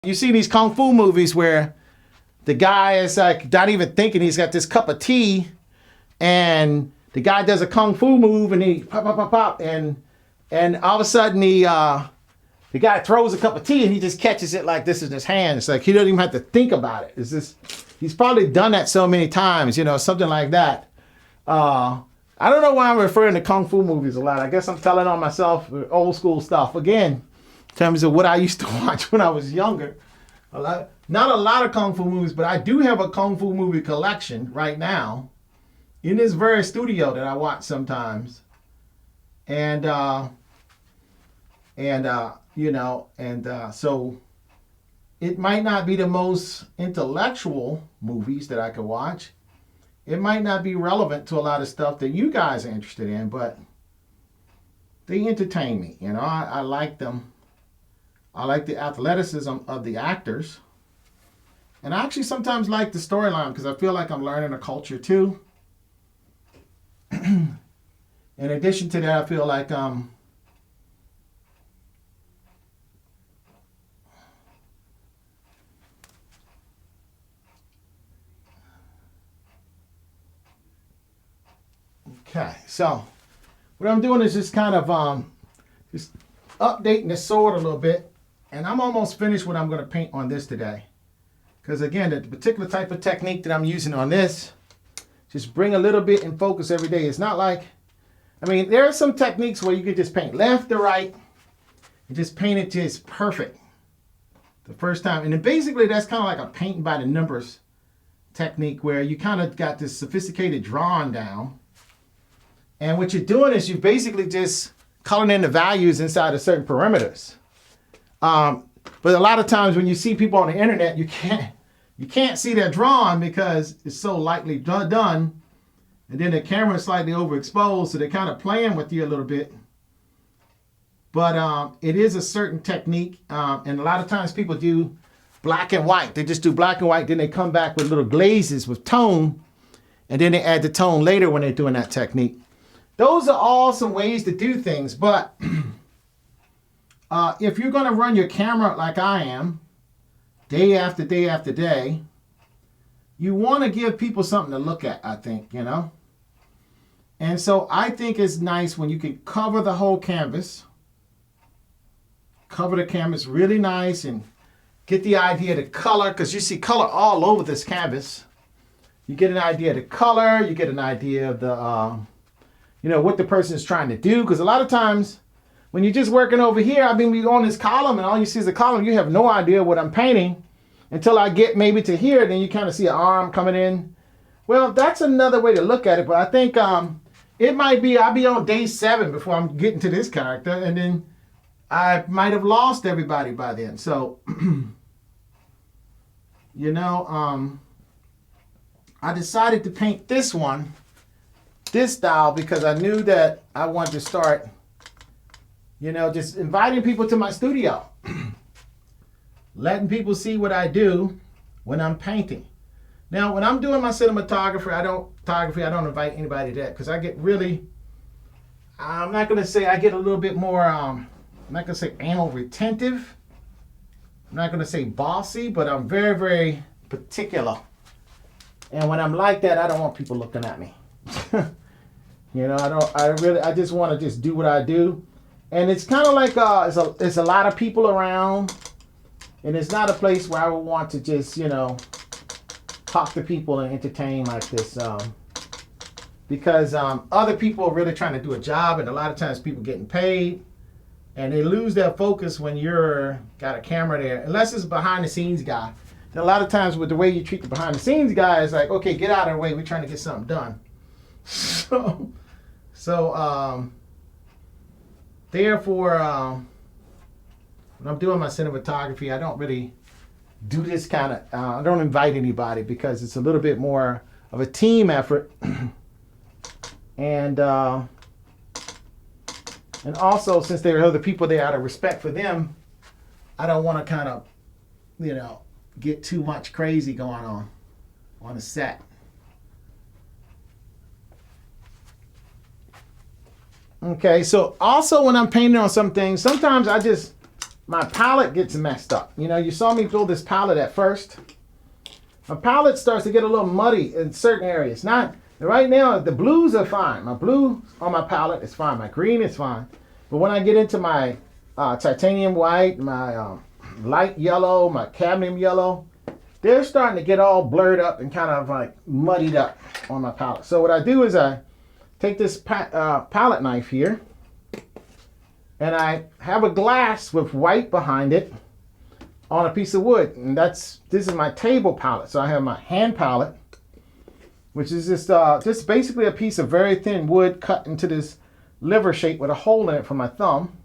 You see these kung fu movies where the guy is like not even thinking, he's got this cup of tea and the guy does a kung fu move and he pop, pop, pop, pop, and all of a sudden the guy throws a cup of tea and he just catches it like this in his hand. It's like he doesn't even have to think about it. It's just, he's probably done that so many times, you know, something like that. I don't know why I'm referring to kung fu movies a lot. I guess I'm telling on myself old school stuff. Again, in terms of what I used to watch when I was younger. Not a lot of kung fu movies, but I do have a kung fu movie collection right now in this very studio that I watch sometimes. And so it might not be the most intellectual movies that I could watch. It might not be relevant to a lot of stuff that you guys are interested in, but they entertain me. You know, I like them. I like the athleticism of the actors. And I actually sometimes like the storyline because I feel like I'm learning a culture too. In addition to that, I feel like okay, so what I'm doing is just kind of just updating the sword a little bit. And I'm almost finished what I'm going to paint on this today. Because again, the particular type of technique that I'm using on this, just bring a little bit in focus every day. It's not like, I mean, there are some techniques where you can just paint left to right and just paint it just perfect the first time. And then basically that's kind of like a painting by the numbers technique where you kind of got this sophisticated drawing down. And what you're doing is you basically just coloring in the values inside of certain perimeters. But a lot of times when you see people on the internet, you can't see their drawing because it's so lightly done. And then the camera is slightly overexposed, so they're kind of playing with you a little bit. But it is a certain technique. And a lot of times people do black and white. They just do black and white, then they come back with little glazes with tone. And then they add the tone later when they're doing that technique. Those are all some ways to do things, but if you're going to run your camera like I am, day after day after day, you want to give people something to look at, I think, you know? And so I think it's nice when you can cover the whole canvas, cover the canvas really nice and get the idea of the color, because you see color all over this canvas. You get an idea of the color, you get an idea of the, what the person is trying to do, because a lot of times, when you're just working over here, I mean, we're on this column and all you see is a column. You have no idea what I'm painting until I get maybe to here. Then you kind of see an arm coming in. Well, that's another way to look at it. But I think it might be, I'll be on day 7 before I'm getting to this character. And then I might have lost everybody by then. So, I decided to paint this one, this style, because I knew that I wanted to start just inviting people to my studio, letting people see what I do when I'm painting. Now, when I'm doing my cinematography, I don't invite anybody to that because I get really, I'm not going to say I get a little bit more, I'm not going to say anal retentive. I'm not going to say bossy, but I'm very, very particular. And when I'm like that, I don't want people looking at me. I just want to just do what I do. And it's kind of like it's a lot of people around, and it's not a place where I would want to just talk to people and entertain like this, because other people are really trying to do a job, and a lot of times people getting paid, and they lose their focus when you're got a camera there, unless it's a behind the scenes guy. And a lot of times with the way you treat the behind the scenes guy, it's like, okay, get out of the way, we're trying to get something done. Therefore, when I'm doing my cinematography, I don't really do this kind of, I don't invite anybody because it's a little bit more of a team effort. And also, since there are other people there, out of respect for them, I don't want to kind of, get too much crazy going on the set. Okay, so also when I'm painting on some things, sometimes I just my palette gets messed up. You know, you saw me build this palette at first. My palette starts to get a little muddy in certain areas. Not right now, the blues are fine. My blue on my palette is fine. My green is fine. But when I get into my titanium white, my light yellow, my cadmium yellow, they're starting to get all blurred up and kind of like muddied up on my palette. So what I do is I take this palette knife here, and I have a glass with white behind it on a piece of wood. And this is my table palette. So I have my hand palette, which is just basically a piece of very thin wood cut into this liver shape with a hole in it for my thumb.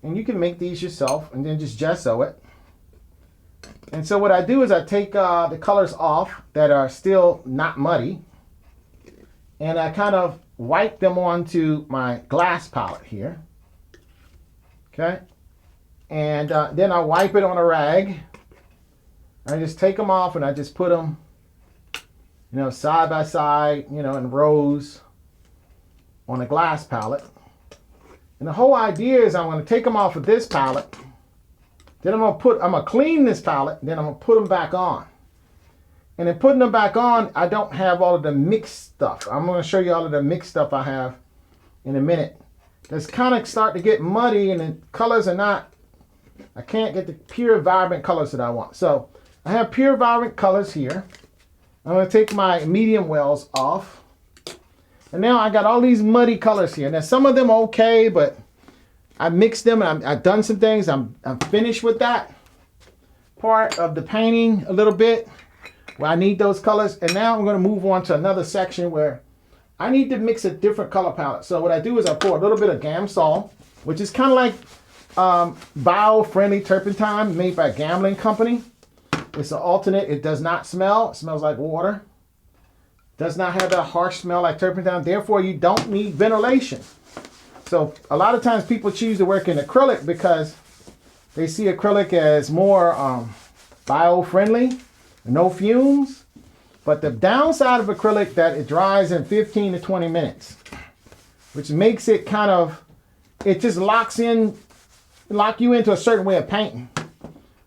And you can make these yourself and then just gesso it. And so what I do is I take the colors off that are still not muddy, and I kind of wipe them onto my glass palette here. Okay. And then I wipe it on a rag. I just take them off and I just put them, you know, side by side, you know, in rows on a glass palette. And the whole idea is I'm going to take them off of this palette. Then I'm going to clean this palette. Then I'm going to put them back on. And in putting them back on, I don't have all of the mixed stuff. I'm going to show you all of the mixed stuff I have in a minute. It's kind of starting to get muddy and the colors are not, I can't get the pure vibrant colors that I want. So I have pure vibrant colors here. I'm going to take my medium wells off. And now I got all these muddy colors here. Now some of them are okay, but I mixed them and I've done some things. I'm finished with that part of the painting a little bit where I need those colors. And now I'm going to move on to another section where I need to mix a different color palette. So what I do is I pour a little bit of Gamsol, which is kind of like bio-friendly turpentine made by a gambling company. It's an alternate. It does not smell. It smells like water. Does not have that harsh smell like turpentine. Therefore, you don't need ventilation. So a lot of times people choose to work in acrylic because they see acrylic as more bio-friendly, no fumes. But the downside of acrylic that it dries in 15 to 20 minutes, which makes it kind of, it just lock you into a certain way of painting,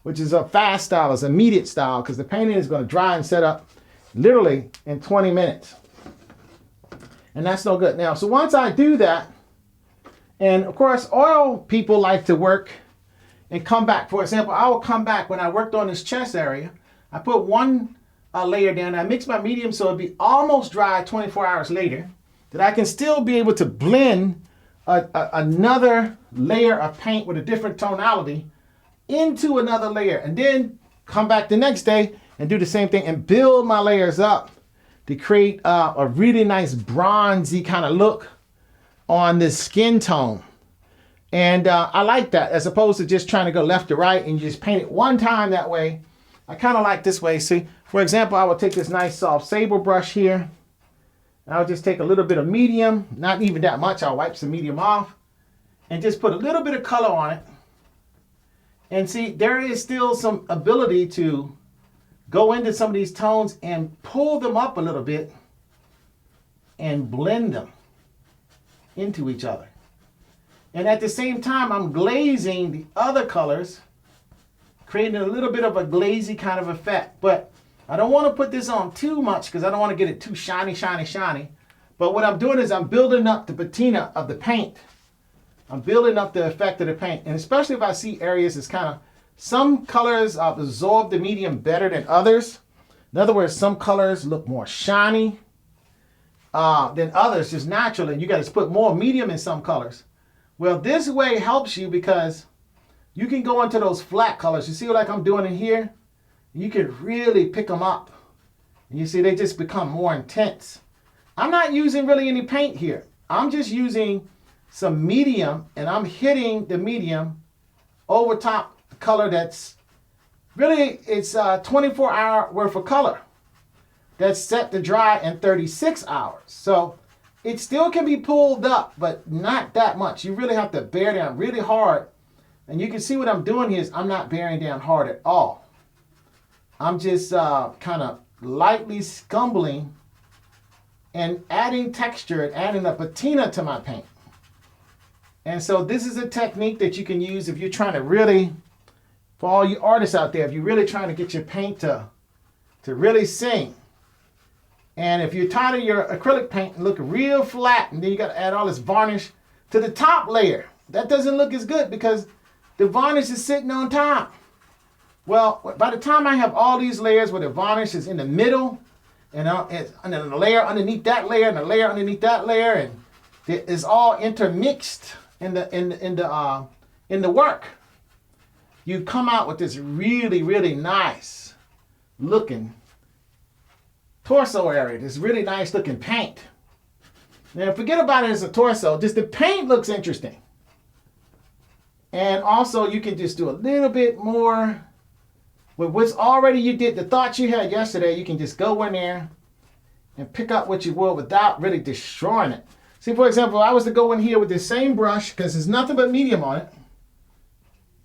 which is a fast style, is immediate style, because the painting is going to dry and set up literally in 20 minutes. And that's no good. Now, so once I do that, and of course, oil people like to work and come back. For example, I will come back when I worked on this chest area. I put one layer down. I mix my medium so it'll be almost dry 24 hours later, that I can still be able to blend another layer of paint with a different tonality into another layer, and then come back the next day and do the same thing and build my layers up to create a really nice bronzy kind of look on this skin tone. And I like that, as opposed to just trying to go left to right and just paint it one time that way. I kind of like this way. See, for example, I will take this nice soft sable brush here. I'll just take a little bit of medium, not even that much. I'll wipe some medium off and just put a little bit of color on it. And see, there is still some ability to go into some of these tones and pull them up a little bit and blend them into each other. And at the same time, I'm glazing the other colors, creating a little bit of a glazy kind of effect. But I don't want to put this on too much because I don't want to get it too shiny, shiny, shiny. But what I'm doing is I'm building up the patina of the paint. I'm building up the effect of the paint. And especially if I see areas that's kind of, some colors absorb the medium better than others. In other words, some colors look more shiny than others, just naturally. You got to put more medium in some colors. Well, this way helps you because you can go into those flat colors. You see like I'm doing it here? You can really pick them up. And you see they just become more intense. I'm not using really any paint here. I'm just using some medium, and I'm hitting the medium over top the color that's really, it's 24-hour worth of color that's set to dry in 36 hours. So it still can be pulled up, but not that much. You really have to bear down really hard. And you can see what I'm doing here is I'm not bearing down hard at all. I'm just kind of lightly scumbling and adding texture and adding a patina to my paint. And so this is a technique that you can use if you're trying to really, for all you artists out there, if you're really trying to get your paint to really sing. And if you're tired of your acrylic paint and look real flat, and then you got to add all this varnish to the top layer, that doesn't look as good because the varnish is sitting on top. Well, by the time I have all these layers where the varnish is in the middle, and then the layer underneath that layer, and the layer underneath that layer, and it's all intermixed in the work, you come out with this really, really nice looking torso area, this really nice looking paint. Now forget about it as a torso, just the paint looks interesting. And also you can just do a little bit more with what's already you did, the thoughts you had yesterday. You can just go in there and pick up what you will without really destroying it. See, for example, if I was to go in here with the same brush, because there's nothing but medium on it,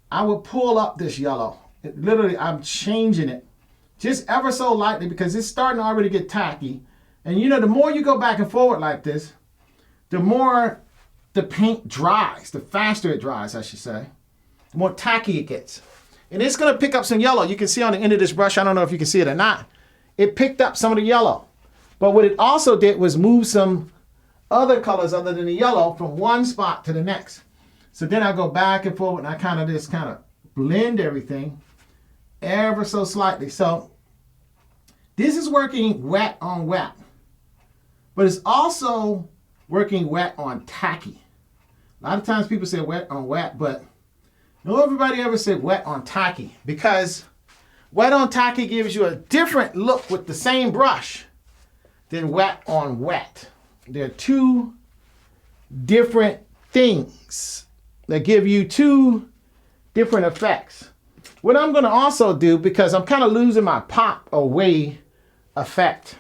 I would pull up this yellow. Literally, I'm changing it just ever so lightly because it's starting to already get tacky. And you know, the more you go back and forward like this, the more the paint dries, the faster it dries, I should say, the more tacky it gets. And it's going to pick up some yellow. You can see on the end of this brush, I don't know if you can see it or not, it picked up some of the yellow. But what it also did was move some other colors other than the yellow from one spot to the next. So then I go back and forward and I kind of blend everything ever so slightly. So this is working wet on wet, but it's also working wet on tacky. A lot of times people say wet on wet, but no, everybody ever said wet on tacky, because wet on tacky gives you a different look with the same brush than wet on wet. They're two different things that give you two different effects. What I'm going to also do, because I'm kind of losing my pop away effect,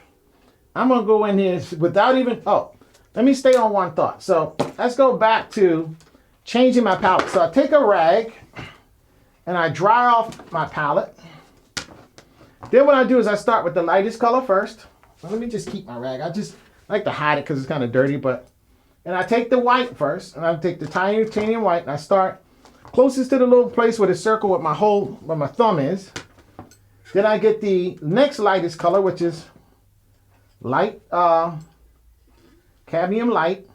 I'm going to go in here without even, let me stay on one thought. So let's go back to changing my palette. So I take a rag and I dry off my palette. Then what I do is I start with the lightest color first. So let me just keep my rag. I just like to hide it because it's kind of dirty, and I take the white first, and I take the titanium white, and I start closest to the little place where the circle with where my thumb is. Then I get the next lightest color, which is light, cadmium light.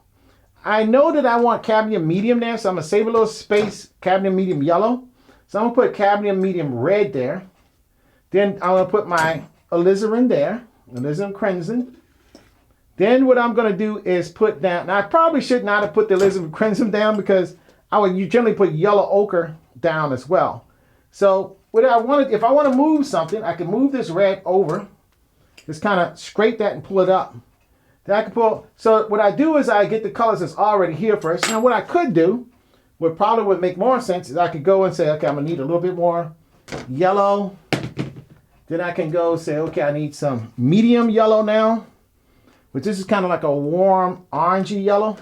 I know that I want cadmium medium there, so I'm going to save a little space, cadmium medium yellow. So I'm going to put cadmium medium red there. Then I'm going to put my alizarin there, alizarin crimson. Then what I'm going to do is put down, now I probably should not have put the alizarin crimson down because you generally put yellow ochre down as well. So what if I want to move something, I can move this red over, just kind of scrape that and pull it up. Then I can pull, so what I do is I get the colors that's already here first. Now what I could do, what probably would make more sense, is I could go and say, okay, I'm going to need a little bit more yellow. Then I can go say, okay, I need some medium yellow now, which this is kind of like a warm orangey yellow,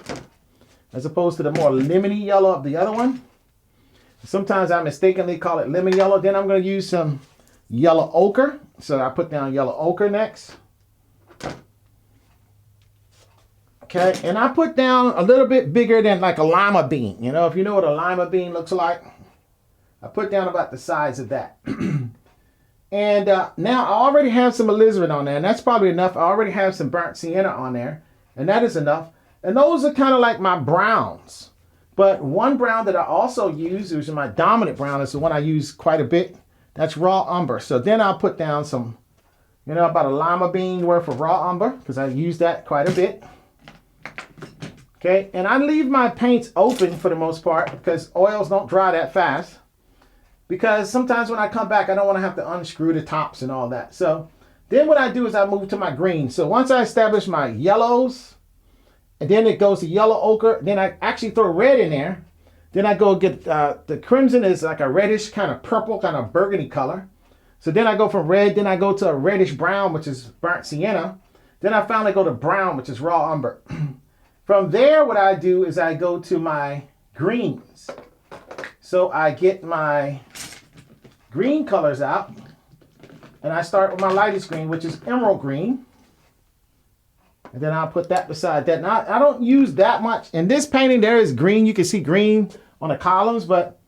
as opposed to the more lemony yellow of the other one. Sometimes I mistakenly call it lemon yellow. Then I'm going to use some yellow ochre. So I put down yellow ochre next. Okay, and I put down a little bit bigger than like a lima bean. You know, if you know what a lima bean looks like, I put down about the size of that. And now I already have some alizarin on there, and that's probably enough. I already have some burnt sienna on there, and that is enough. And those are kind of like my browns. But one brown that I also use, which is my dominant brown, is the one I use quite a bit. That's raw umber. So then I'll put down some, about a lima bean worth of raw umber, because I use that quite a bit. Okay, and I leave my paints open for the most part, because oils don't dry that fast. Because sometimes when I come back, I don't want to have to unscrew the tops and all that. So then what I do is I move to my greens. So once I establish my yellows, and then it goes to yellow ochre, then I actually throw red in there. Then I go get, the crimson is like a reddish kind of purple, kind of burgundy color. So then I go from red, then I go to a reddish brown, which is burnt sienna. Then I finally go to brown, which is raw umber. From there, what I do is I go to my greens. So I get my green colors out, and I start with my lightest green, which is emerald green. And then I'll put that beside that. Now, I don't use that much. In this painting, there is green. You can see green on the columns, but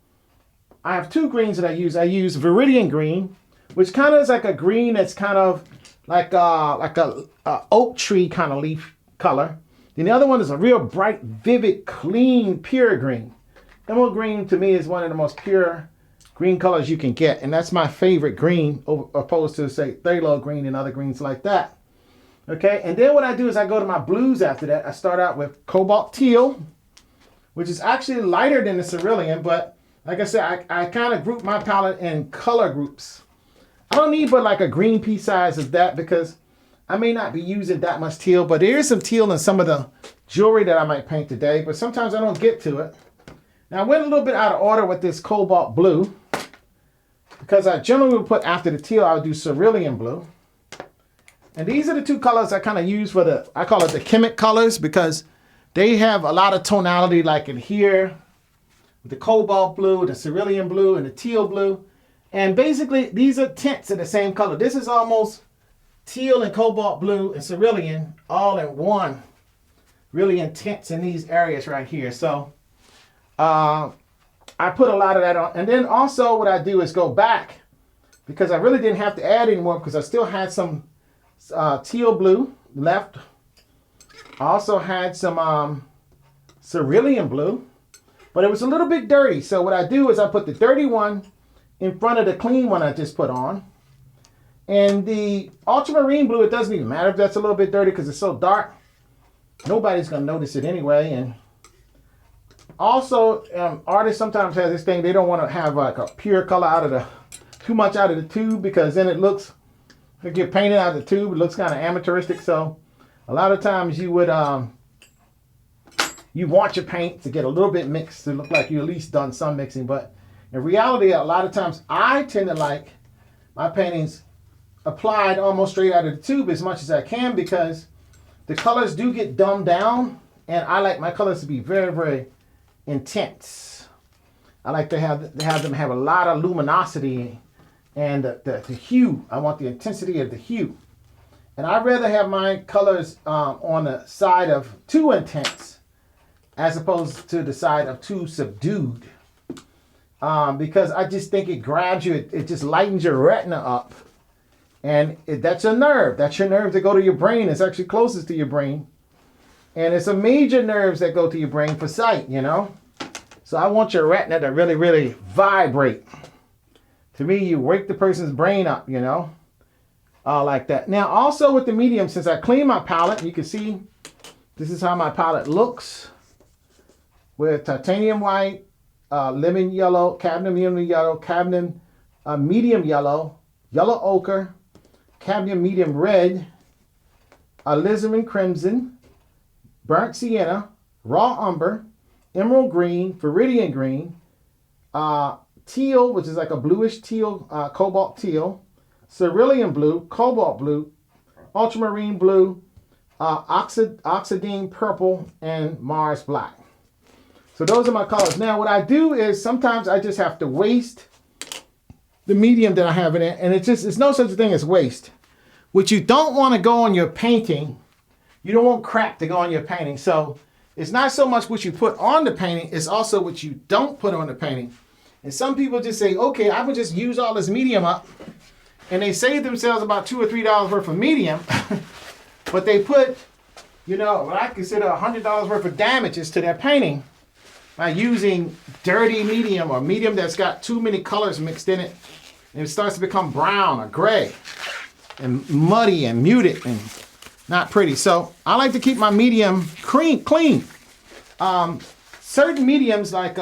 I have two greens that I use. I use Viridian green, which kind of is like a green that's kind of like a oak tree kind of leaf color. Then the other one is a real bright, vivid, clean, pure green. Emerald green to me is one of the most pure green colors you can get, and that's my favorite green, opposed to say phthalo green and other greens like that. Okay, and then what I do is I go to my blues after that. I start out with cobalt teal, which is actually lighter than the cerulean, but like I said, I kind of group my palette in color groups. I don't need but like a green pea size of that because I may not be using that much teal, but there is some teal in some of the jewelry that I might paint today, but sometimes I don't get to it. Now I went a little bit out of order with this cobalt blue because I generally would put after the teal, I would do cerulean blue. And these are the two colors I kind of use for I call it the chemic colors because they have a lot of tonality like in here with the cobalt blue, the cerulean blue, and the teal blue. And basically, these are tints of the same color. This is almost teal and cobalt blue and cerulean all in one. Really intense in these areas right here. So I put a lot of that on. And then also what I do is go back because I really didn't have to add anymore because I still had some teal blue left. I also had some cerulean blue, but it was a little bit dirty. So what I do is I put the dirty one in front of the clean one I just put on. And the ultramarine blue, it doesn't even matter if that's a little bit dirty because it's so dark. Nobody's going to notice it anyway. And also, artists sometimes have this thing, they don't want to have like a pure color too much out of the tube because then it looks, if you're painted out of the tube, it looks kind of amateuristic. So a lot of times you would, you want your paint to get a little bit mixed to look like you at least done some mixing. But in reality, a lot of times I tend to like my paintings applied almost straight out of the tube as much as I can because the colors do get dumbed down and I like my colors to be very, very intense. I like to have them have a lot of luminosity and the hue. I want the intensity of the hue. And I'd rather have my colors on the side of too intense as opposed to the side of too subdued. Because I just think it grabs you, it just lightens your retina up. And that's a nerve. That's your nerve to go to your brain. It's actually closest to your brain. And it's a major nerves that go to your brain for sight, you know. So I want your retina to really, really vibrate. To me, you wake the person's brain up, you know, like that. Now, also with the medium, since I clean my palette, you can see this is how my palette looks with titanium white, lemon yellow, cadmium yellow, cadmium medium yellow, yellow ochre, cadmium medium red, alizarin crimson, burnt sienna, raw umber, emerald green, viridian green, teal, which is like a bluish teal, cobalt teal, cerulean blue, cobalt blue, ultramarine blue, oxidine purple, and Mars black. So those are my colors. Now what I do is sometimes I just have to waste the medium that I have in it, and it's no such thing as waste. What you don't want to go on your painting, you don't want crap to go on your painting. So it's not so much what you put on the painting, it's also what you don't put on the painting. And some people just say, okay, I would just use all this medium up, and they save themselves about $2 or $3 worth of medium, but they put, you know, what I consider $100 worth of damages to their painting by using dirty medium or medium that's got too many colors mixed in it, and it starts to become brown or gray and muddy and muted and not pretty. So I like to keep my medium clean. Certain mediums like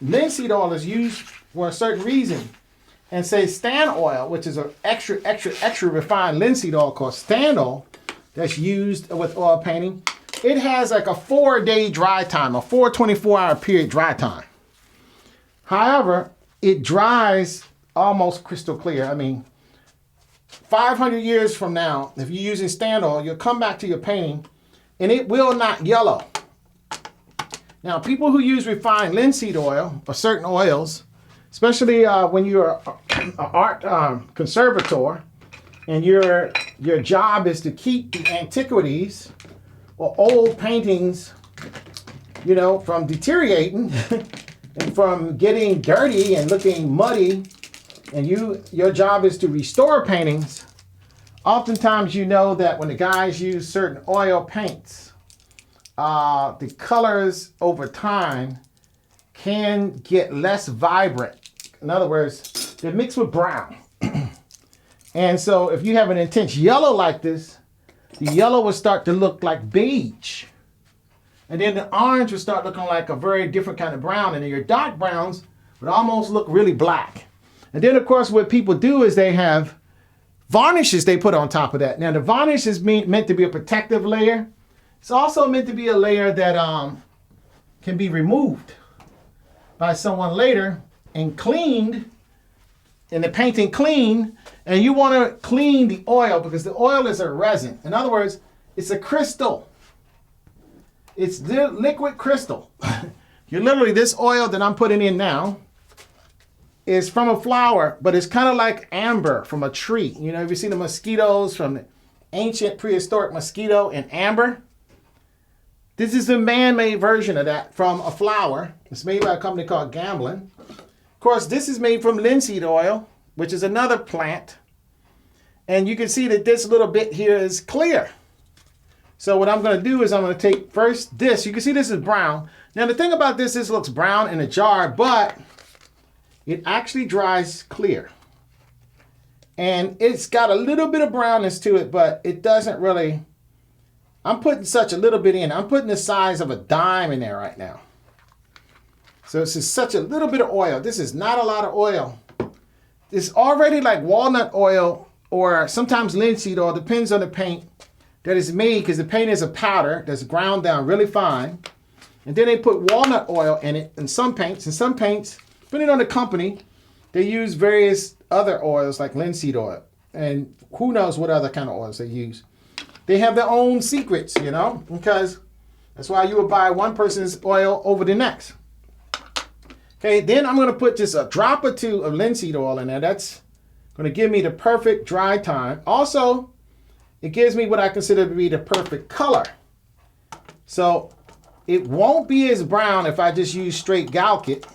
linseed oil is used for a certain reason. And say stand oil, which is an extra refined linseed oil called stand oil that's used with oil painting. It has like a 4-day dry time, a 24-hour period dry time. However, it dries almost crystal clear. I mean, 500 years from now, if you're using stand oil, you'll come back to your painting and it will not yellow. Now, people who use refined linseed oil or certain oils, especially when you're an art conservator and your job is to keep the antiquities or old paintings, you know, from deteriorating and from getting dirty and looking muddy, and your job is to restore paintings, oftentimes you know that when the guys use certain oil paints, the colors over time can get less vibrant. In other words, they're mixed with brown. And so if you have an intense yellow like this, the yellow will start to look like beige. And then the orange will start looking like a very different kind of brown. And then your dark browns would almost look really black. And then, of course, what people do is they have varnishes they put on top of that. Now, the varnish is meant to be a protective layer. It's also meant to be a layer that can be removed by someone later and cleaned, and the painting clean. And you want to clean the oil because the oil is a resin. In other words, it's a crystal. It's the liquid crystal. You're literally, this oil that I'm putting in now is from a flower, but it's kind of like amber from a tree. You know, if you see the mosquitoes from the ancient prehistoric mosquito in amber, this is a man-made version of that from a flower. It's made by a company called Gamblin. Of course, this is made from linseed oil, which is another plant. And you can see that this little bit here is clear. So what I'm going to do is I'm going to take first this. You can see this is brown. Now the thing about this looks brown in a jar, but it actually dries clear. And it's got a little bit of brownness to it, but it doesn't really. I'm putting such a little bit in. I'm putting the size of a dime in there right now. So this is such a little bit of oil. This is not a lot of oil. It's already like walnut oil or sometimes linseed oil, depends on the paint that is made, because the paint is a powder that's ground down really fine. And then they put walnut oil in it in some paints. And some paints, depending on the company, they use various other oils like linseed oil. And who knows what other kind of oils they use. They have their own secrets, you know, because that's why you would buy one person's oil over the next. Okay, then I'm going to put just a drop or two of linseed oil in there. That's going to give me the perfect dry time. Also, it gives me what I consider to be the perfect color. So it won't be as brown if I just use straight Galkit.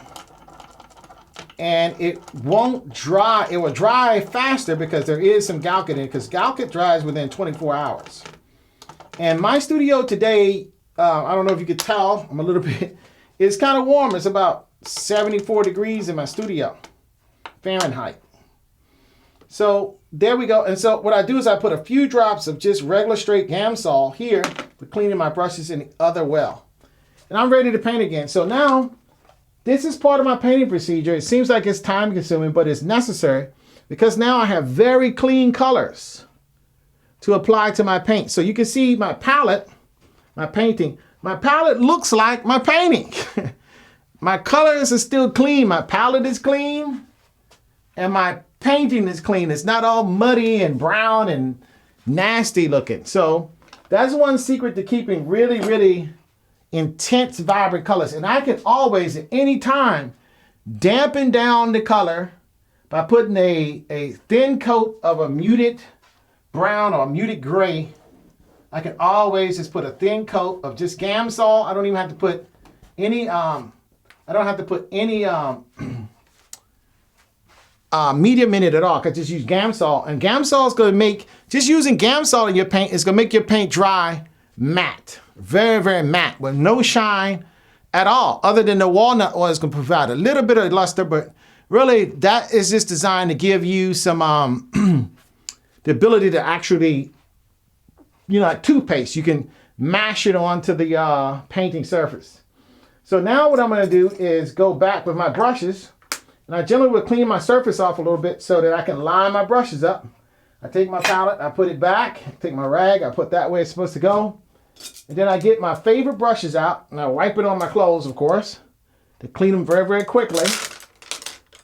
And it won't dry. It will dry faster because there is some Galkit in it, because Galkit dries within 24 hours. And my studio today, I don't know if you could tell, I'm a little bit, it's kind of warm. It's about 74 degrees in my studio, Fahrenheit. So there we go. And so what I do is I put a few drops of just regular straight Gamsol here for cleaning my brushes in the other well. And I'm ready to paint again. So now, this is part of my painting procedure. It seems like it's time consuming, but it's necessary because now I have very clean colors to apply to my paint. So you can see my palette, my painting. My palette looks like my painting. My colors are still clean. My palette is clean and my painting is clean. It's not all muddy and brown and nasty looking. So that's one secret to keeping really, really intense, vibrant colors. And I can always, at any time, dampen down the color by putting a thin coat of a muted brown or a muted gray. I can always just put a thin coat of just Gamsol. I don't even have to put any, medium in it at all. I just use Gamsol. And Gamsol is going to make, just using Gamsol in your paint is going to make your paint dry matte. Very, very matte with no shine at all. Other than the walnut oil is going to provide a little bit of luster, but really that is just designed to give you some, the ability to actually, you know, like toothpaste. You can mash it onto the painting surface. So now what I'm going to do is go back with my brushes. And I generally will clean my surface off a little bit so that I can line my brushes up. I take my palette, I put it back, take my rag, I put that way it's supposed to go. And then I get my favorite brushes out and I wipe it on my clothes, of course, to clean them very, very quickly.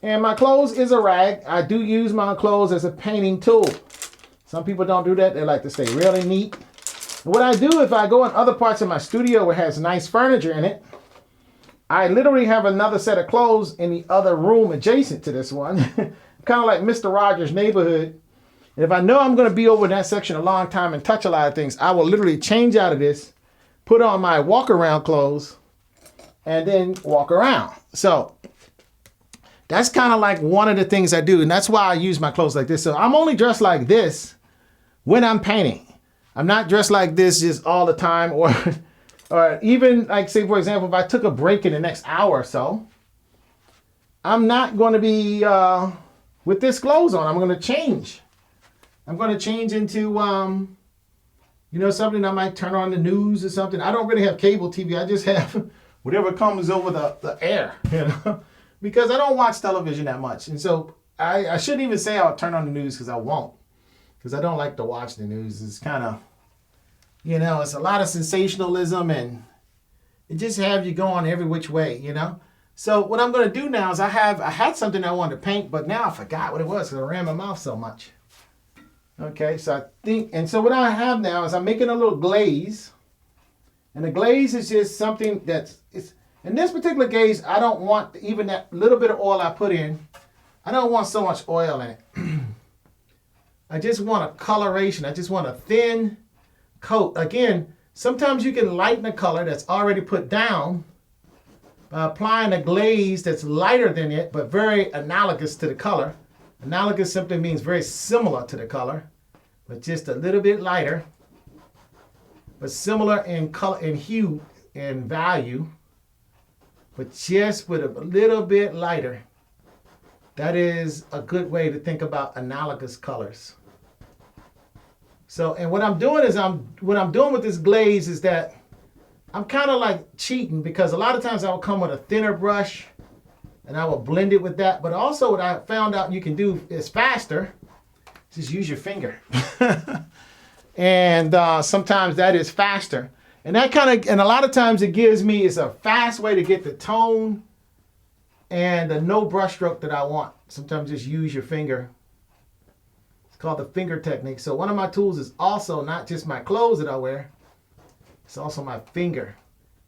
And my clothes is a rag. I do use my clothes as a painting tool. Some people don't do that. They like to stay really neat. And what I do if I go in other parts of my studio where it has nice furniture in it, I literally have another set of clothes in the other room adjacent to this one. Kind of like Mr. Rogers' Neighborhood. And if I know I'm going to be over in that section a long time and touch a lot of things, I will literally change out of this put on my walk around clothes, and then walk around. So that's kind of like one of the things I do. And that's why I use my clothes like this. So I'm only dressed like this when I'm painting. I'm not dressed like this just all the time, or even like, say, for example, if I took a break in the next hour or so, I'm not going to be with this clothes on. I'm going to change. I'm going to change into, something I might turn on the news or something. I don't really have cable TV. I just have whatever comes over the air, because I don't watch television that much. And so I shouldn't even say I'll turn on the news, because I won't. Because I don't like to watch the news. It's kind of, it's a lot of sensationalism, and it just have you going every which way, So what I'm going to do now is I had something I wanted to paint, but now I forgot what it was because I ran my mouth so much. Okay, so so what I have now is I'm making a little glaze. And the glaze is just something in this particular glaze, I don't want even that little bit of oil I put in. I don't want so much oil in it. I just want a coloration. I just want a thin coat. Again, sometimes you can lighten a color that's already put down by applying a glaze that's lighter than it, but very analogous to the color. Analogous simply means very similar to the color, but just a little bit lighter, but similar in color, in hue, and value, but just with a little bit lighter. That is a good way to think about analogous colors. So, and what I'm doing with this glaze is that I'm kind of like cheating, because a lot of times I will come with a thinner brush and I will blend it with that. But also what I found out you can do is faster. Just use your finger. And sometimes that is faster. And and a lot of times it gives me, it's a fast way to get the tone and the no brush stroke that I want. Sometimes just use your finger. It's called the finger technique. So one of my tools is also not just my clothes that I wear, it's also my finger.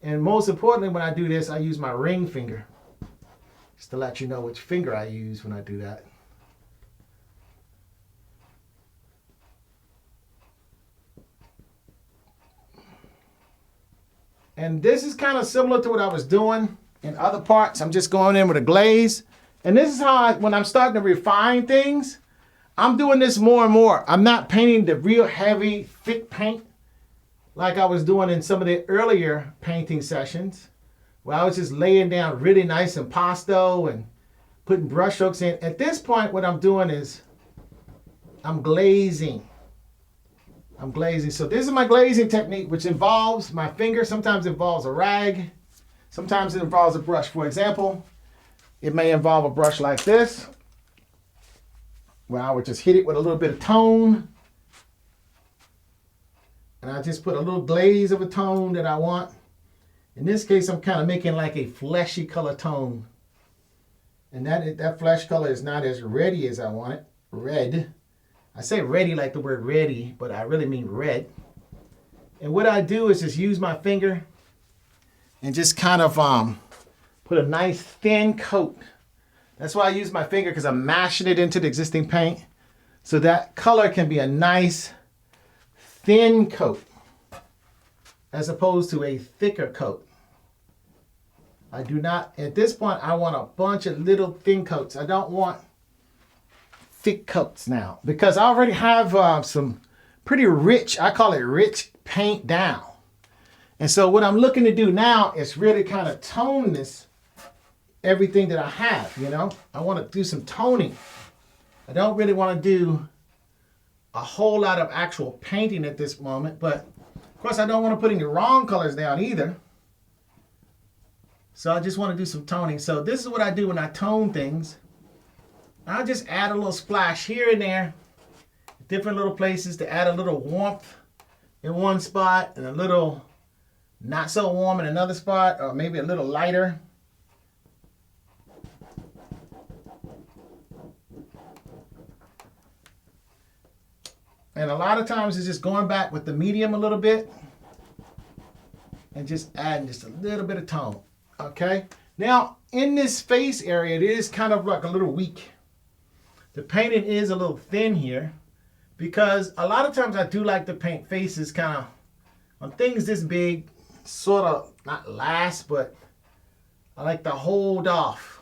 And most importantly, when I do this, I use my ring finger. Just to let you know which finger I use when I do that. And this is kind of similar to what I was doing in other parts. I'm just going in with a glaze. And this is how when I'm starting to refine things, I'm doing this more and more. I'm not painting the real heavy, thick paint like I was doing in some of the earlier painting sessions, where I was just laying down really nice impasto and putting brush strokes in. At this point, what I'm doing is I'm glazing. So this is my glazing technique, which involves my finger. Sometimes it involves a rag. Sometimes it involves a brush. For example, it may involve a brush like this, where I would just hit it with a little bit of tone. And I just put a little glaze of a tone that I want. In this case, I'm kind of making like a fleshy color tone. And that flesh color is not as reddy as I want it. Red. I say ready like the word ready, but I really mean red. And what I do is just use my finger and just kind of put a nice thin coat. That's why I use my finger, because I'm mashing it into the existing paint. So that color can be a nice thin coat as opposed to a thicker coat. I do not, at this point, I want a bunch of little thin coats. I don't want thick coats now, because I already have some pretty rich, I call it rich paint down. And so what I'm looking to do now is really kind of tone this, everything that I have, I want to do some toning. I don't really want to do a whole lot of actual painting at this moment, but of course I don't want to put any wrong colors down either. So I just want to do some toning. So this is what I do when I tone things. I'll just add a little splash here and there, different little places, to add a little warmth in one spot and a little not so warm in another spot, or maybe a little lighter. And a lot of times it's just going back with the medium a little bit and just adding just a little bit of tone. Okay. Now in this face area, it is kind of like a little weak. The painting is a little thin here, because a lot of times I do like to paint faces kind of on things this big, sort of, not last, but I like to hold off.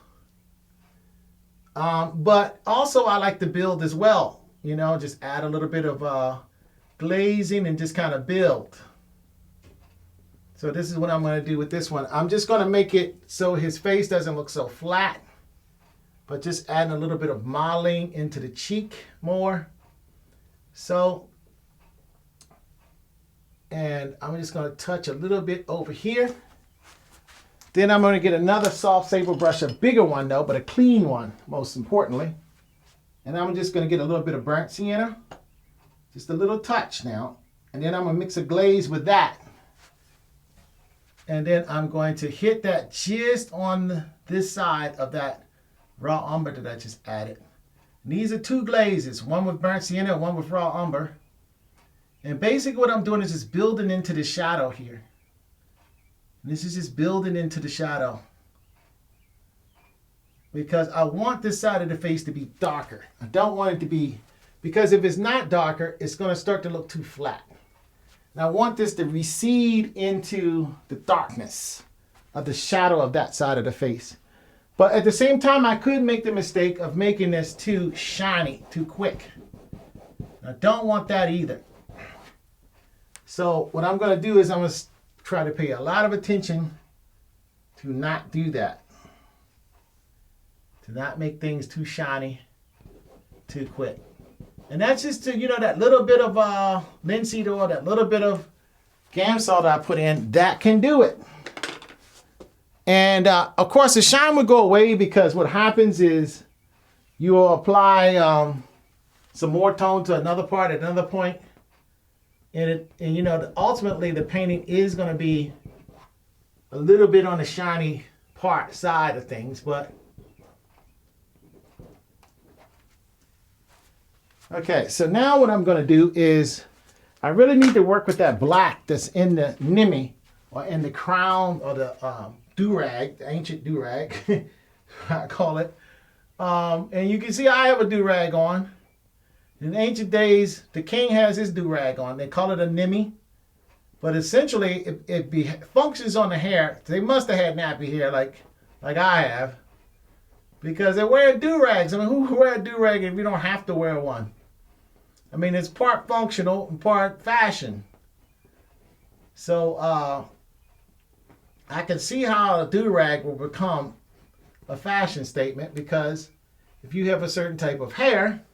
But also I like to build as well. You know, just add a little bit of glazing and just kind of build. So this is what I'm going to do with this one. I'm just going to make it so his face doesn't look so flat, but just adding a little bit of modeling into the cheek more. So, and I'm just going to touch a little bit over here. Then I'm going to get another soft sable brush, a bigger one though, but a clean one, most importantly. And I'm just going to get a little bit of burnt sienna, just a little touch now. And then I'm going to mix a glaze with that. And then I'm going to hit that just on this side of that raw umber that I just added. And these are two glazes, one with burnt sienna and one with raw umber. And basically what I'm doing is just building into the shadow here. And this is just building into the shadow. Because I want this side of the face to be darker. I don't want it to be, because if it's not darker, it's going to start to look too flat. And I want this to recede into the darkness of the shadow of that side of the face. But at the same time, I could make the mistake of making this too shiny, too quick. I don't want that either. So what I'm going to do is I'm going to try to pay a lot of attention to not do that. To not make things too shiny, too quick. And that's just to, you know, that little bit of linseed oil, that little bit of Gamsol that I put in, that can do it. And of course the shine would go away because what happens is you will apply some more tone to another part at another point. And you know, ultimately the painting is going to be a little bit on the shiny part side of things, but okay, so now what I'm going to do is I really need to work with that black that's in the Nimi or in the crown or the do-rag, the ancient do-rag, I call it. And you can see I have a do-rag on. In ancient days, the king has his do-rag on. They call it a Nimi. But essentially, it functions on the hair. They must have had nappy hair like I have. Because they wear do-rags. I mean, who wear a do-rag if you don't have to wear one? I mean, it's part functional and part fashion. So I can see how a do-rag will become a fashion statement, because if you have a certain type of hair,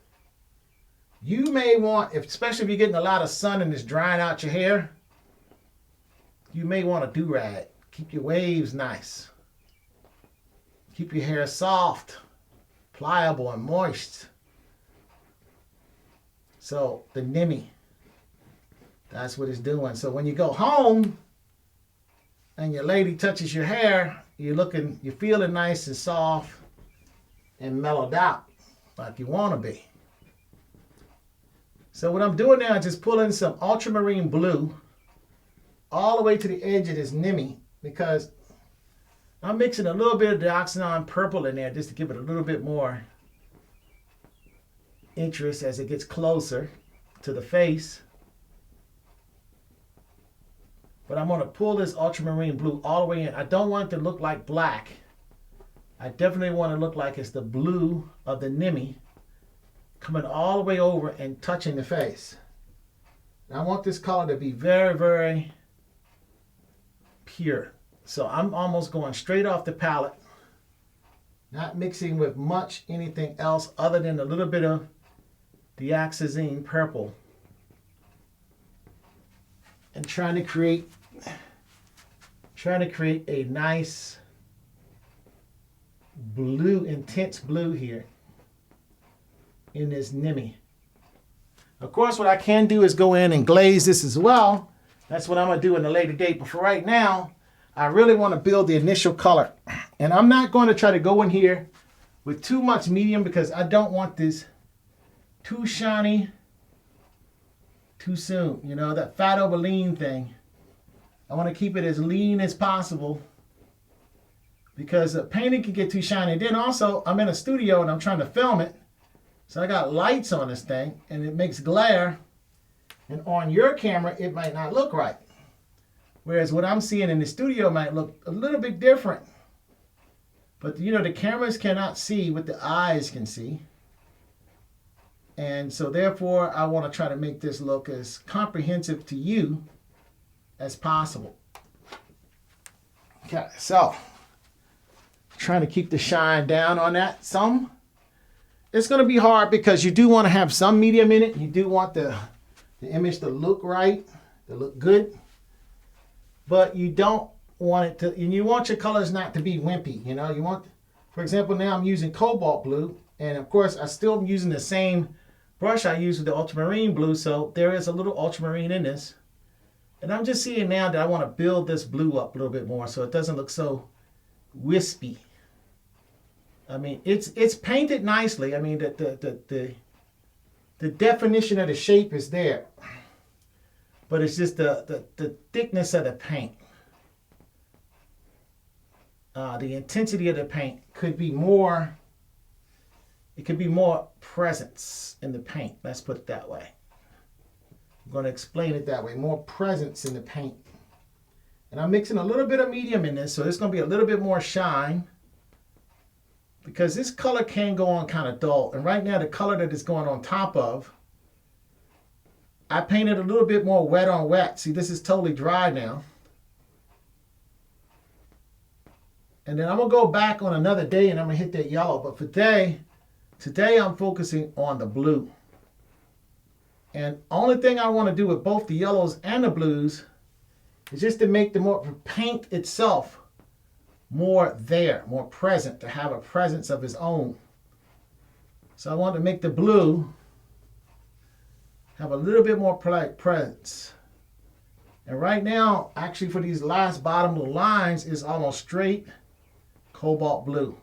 you may want, especially if you're getting a lot of sun and it's drying out your hair, you may want a do-rag. Keep your waves nice. Keep your hair soft, pliable, and moist. So the Nimi, that's what it's doing. So when you go home and your lady touches your hair, you're feeling nice and soft and mellowed out like you want to be. So what I'm doing now is just pulling some ultramarine blue all the way to the edge of this Nimi, because I'm mixing a little bit of dioxazine purple in there just to give it a little bit more interest as it gets closer to the face. But I'm going to pull this ultramarine blue all the way in. I don't want it to look like black. I definitely want it to look like it's the blue of the Nimi coming all the way over and touching the face. And I want this color to be very, very pure. So I'm almost going straight off the palette, not mixing with much anything else other than a little bit of dioxazine purple, and trying to create a nice blue, intense blue here in this Nimi. Of course, what I can do is go in and glaze this as well. That's what I'm going to do in a later date. But for right now, I really want to build the initial color. And I'm not going to try to go in here with too much medium, because I don't want this too shiny too soon. You know, that fat over lean thing. I want to keep it as lean as possible, because the painting can get too shiny. And then also, I'm in a studio and I'm trying to film it. So I got lights on this thing and it makes glare. And on your camera, it might not look right. Whereas what I'm seeing in the studio might look a little bit different. But you know, the cameras cannot see what the eyes can see. And so therefore, I want to try to make this look as comprehensive to you as possible. Okay, so trying to keep the shine down on that some. It's going to be hard because you do want to have some medium in it. You do want the image to look right, to look good. But you don't want it to, and you want your colors not to be wimpy. You know, you want, for example, now I'm using cobalt blue. And of course, I still am using the same brush I used with the ultramarine blue. So there is a little ultramarine in this. And I'm just seeing now that I want to build this blue up a little bit more so it doesn't look so wispy. I mean, it's painted nicely. I mean, the definition of the shape is there. But it's just the thickness of the paint. The intensity of the paint could be more, it could be more presence in the paint. Let's put it that way. I'm going to explain it that way. More presence in the paint. And I'm mixing a little bit of medium in this, so it's going to be a little bit more shine. Because this color can go on kind of dull. And right now, the color that it's going on top of, I painted a little bit more wet on wet. See, this is totally dry now. And then I'm going to go back on another day and I'm going to hit that yellow. But for today I'm focusing on the blue. And only thing I want to do with both the yellows and the blues is just to make the paint itself more there, more present, to have a presence of its own. So I want to make the blue have a little bit more presence. And right now, actually for these last bottom little lines, is almost straight cobalt blue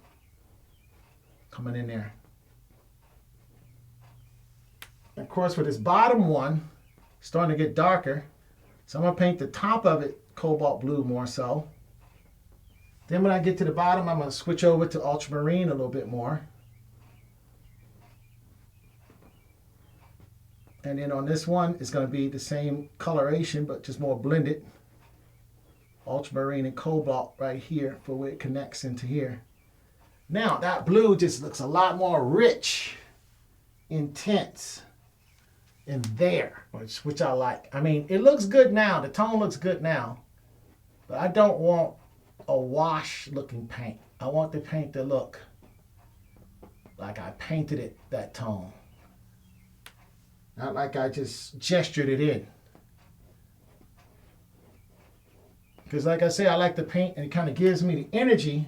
coming in there. And of course, for this bottom one, it's starting to get darker. So I'm going to paint the top of it cobalt blue more so. Then when I get to the bottom, I'm going to switch over to ultramarine a little bit more. And then on this one, it's going to be the same coloration, but just more blended. Ultramarine and cobalt right here for where it connects into here. Now, that blue just looks a lot more rich, intense in there, which I like. I mean, it looks good now. The tone looks good now. But I don't want a wash-looking paint. I want the paint to look like I painted it that tone. Not like I just gestured it in. Because like I say, I like the paint and it kind of gives me the energy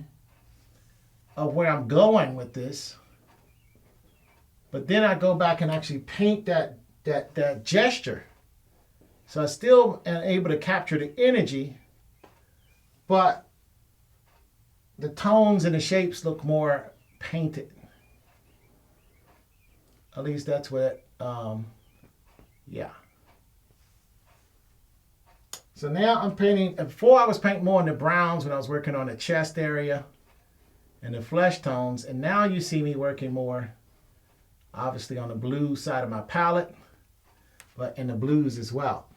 of where I'm going with this. But then I go back and actually paint that gesture. So I still am able to capture the energy, but the tones and the shapes look more painted. At least that's what, yeah. So now I'm painting, before I was painting more in the browns when I was working on the chest area and the flesh tones. And now you see me working more, obviously on the blue side of my palette, but in the blues as well.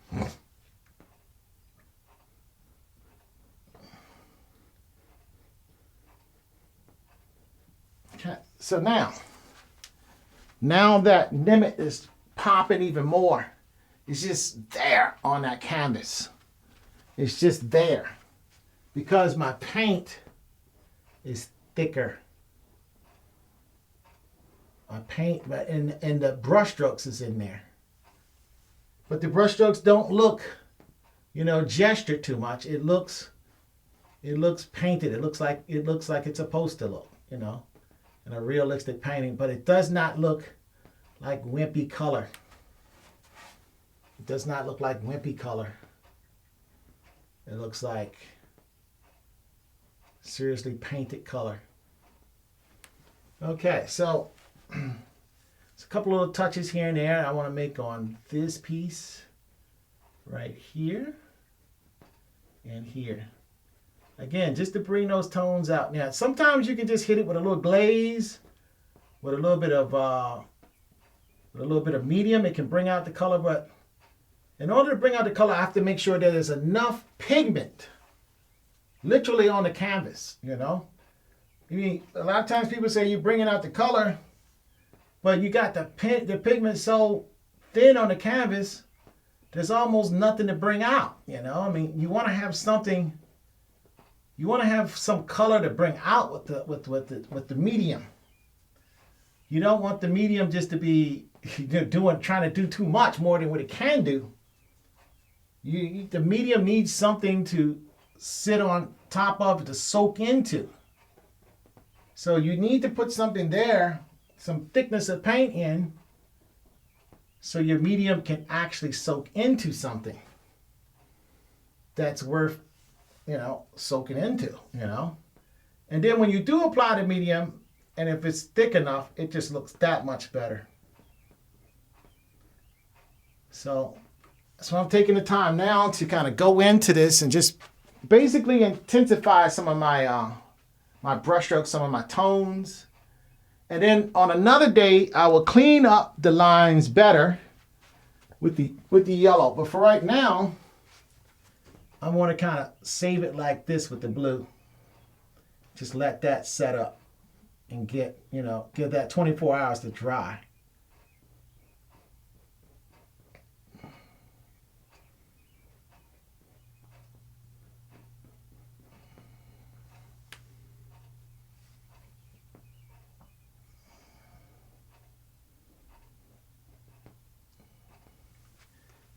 Okay, so now that Nimit is popping even more, it's just there on that canvas. It's just there because my paint is thicker. My paint, and the brush strokes is in there. But the brush strokes don't look, gestured too much. It looks painted. It looks like it's supposed to look, in a realistic painting. But it does not look like wimpy color. It does not look like wimpy color. It looks like seriously painted color. Okay, so it's a couple little touches here and there I want to make on this piece right here and here. Again, just to bring those tones out. Now, sometimes you can just hit it with a little glaze, with a little bit of medium. It can bring out the color, but In order to bring out the color, I have to make sure that there's enough pigment literally on the canvas, you know. I mean, a lot of times people say you're bringing out the color, but you got the pigment so thin on the canvas, there's almost nothing to bring out, you know. I mean, you want to have something, you want to have some color to bring out with the medium. You don't want the medium just to be trying to do too much more than what it can do. The medium needs something to sit on top of, to soak into. So you need to put something there, some thickness of paint in, so your medium can actually soak into something that's worth, soaking into, And then when you do apply the medium, and if it's thick enough, it just looks that much better. So I'm taking the time now to kind of go into this and just basically intensify some of my my brush strokes, some of my tones. And then on another day, I will clean up the lines better with the yellow. But for right now, I want to kind of save it like this with the blue. Just let that set up and give that 24 hours to dry.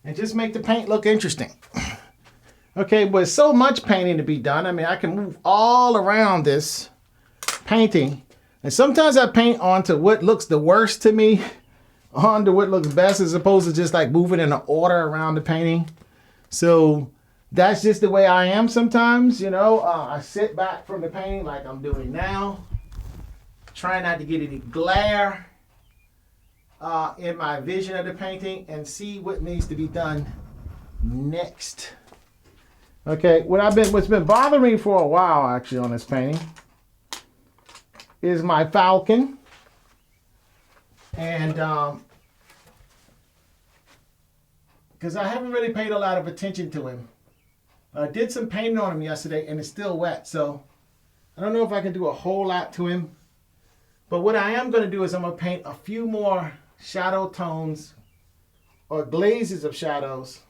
And just make the paint look interesting. Okay, but so much painting to be done. I mean, I can move all around this painting. And sometimes I paint onto what looks the worst to me, onto what looks best, as opposed to just like moving in an order around the painting. So that's just the way I am sometimes, I sit back from the painting like I'm doing now. Try not to get any glare in my vision of the painting and see what needs to be done next. Okay, what's been bothering me for a while actually on this painting is my falcon. And because I haven't really paid a lot of attention to him. I did some painting on him yesterday and it's still wet, so I don't know if I can do a whole lot to him. But what I am going to do is I'm going to paint a few more shadow tones or glazes of shadows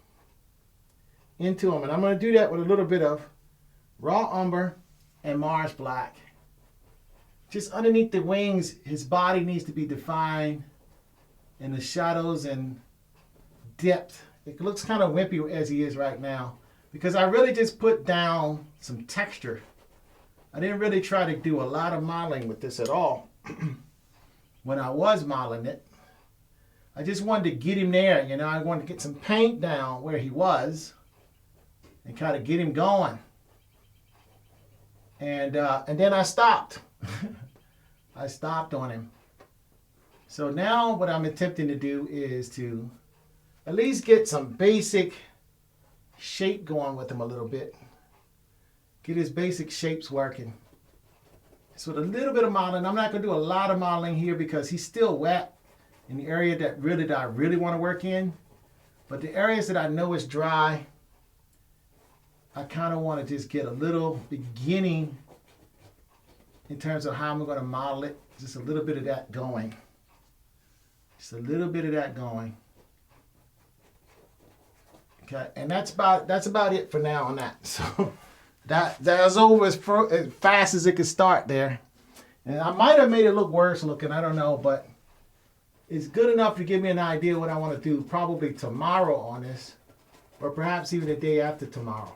into them. And I'm going to do that with a little bit of raw umber and Mars black. Just underneath the wings, his body needs to be defined, and the shadows and depth. It looks kind of wimpy as he is right now because I really just put down some texture. I didn't really try to do a lot of modeling with this at all. When I was modeling it, I just wanted to get him there. I wanted to get some paint down where he was and kind of get him going. And then I stopped. I stopped on him. So now what I'm attempting to do is to at least get some basic shape going with him a little bit. Get his basic shapes working. So with a little bit of modeling, I'm not going to do a lot of modeling here because he's still wet in the area that I really want to work in. But the areas that I know is dry, I kind of want to just get a little beginning in terms of how I'm going to model it. Just a little bit of that going. Just a little bit of that going. Okay, and that's about it for now on that. So that's over as fast as it could start there. And I might have made it look worse looking, I don't know, but it's good enough to give me an idea what I want to do probably tomorrow on this, or perhaps even the day after tomorrow.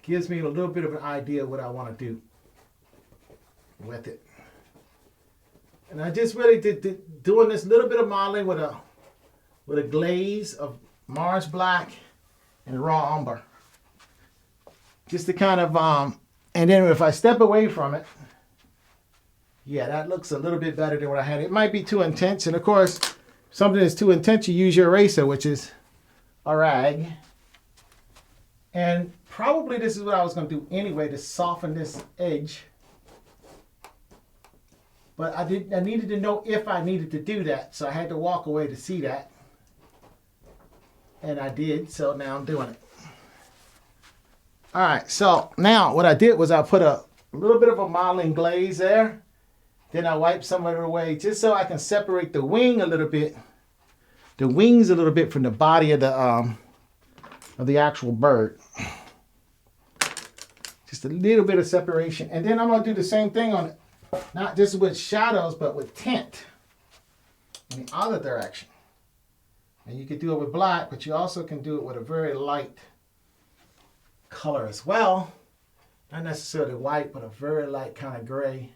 Gives me a little bit of an idea what I want to do with it. And I just really did doing this little bit of modeling with a glaze of Mars black and raw umber. Just to kind of, and then if I step away from it, yeah, that looks a little bit better than what I had. It might be too intense. And of course, something that's too intense, you use your eraser, which is a rag. And probably this is what I was going to do anyway to soften this edge. But I needed to know if I needed to do that. So I had to walk away to see that. And I did, so now I'm doing it. All right, so now what I did was I put a little bit of a modeling glaze there. Then I wipe some of it away just so I can separate the wing a little bit, the wings a little bit from the body of the actual bird. Just a little bit of separation. And then I'm going to do the same thing on it, not just with shadows, but with tint in the other direction. And you can do it with black, but you also can do it with a very light color as well. Not necessarily white, but a very light kind of gray.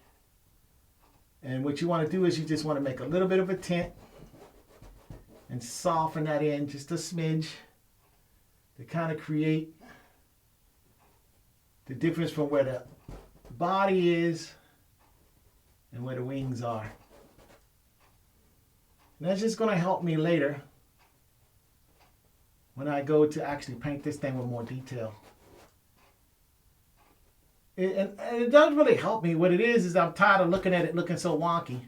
And what you want to do is you just want to make a little bit of a tint and soften that in just a smidge to kind of create the difference from where the body is and where the wings are. And that's just going to help me later when I go to actually paint this thing with more detail. And it does really help me. What it is I'm tired of looking at it looking so wonky.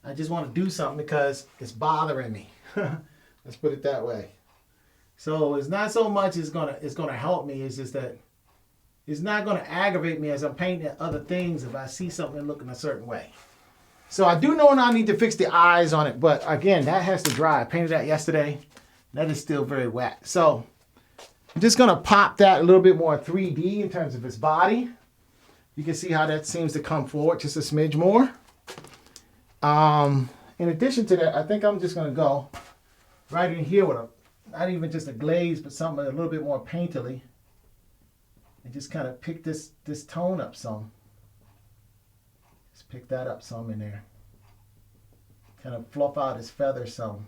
I just want to do something because it's bothering me. Let's put it that way. So it's not so much it's gonna help me. It's just that it's not gonna aggravate me as I'm painting other things if I see something looking a certain way. So I do know I need to fix the eyes on it, but again, that has to dry. I painted that yesterday. That is still very wet. So I'm just gonna pop that a little bit more 3D in terms of its body. You can see how that seems to come forward just a smidge more. In addition to that, I think I'm just going to go right in here with not even just a glaze, but something a little bit more painterly. And just kind of pick this tone up some. Just pick that up some in there. Kind of fluff out his feathers some.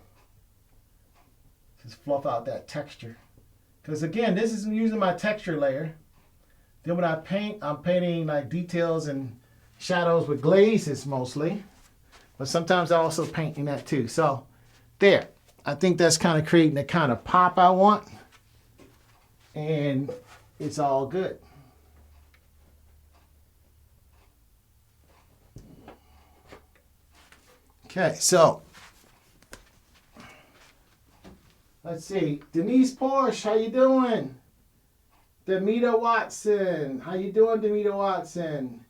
Just fluff out that texture. Because again, this is using my texture layer. Then when I paint, I'm painting like details and shadows with glazes mostly. But sometimes I also paint in that too. So there, I think that's kind of creating the kind of pop I want. And it's all good. Okay, so let's see. Denise Porsche, how you doing? Demita Watson, how you doing, Demita Watson?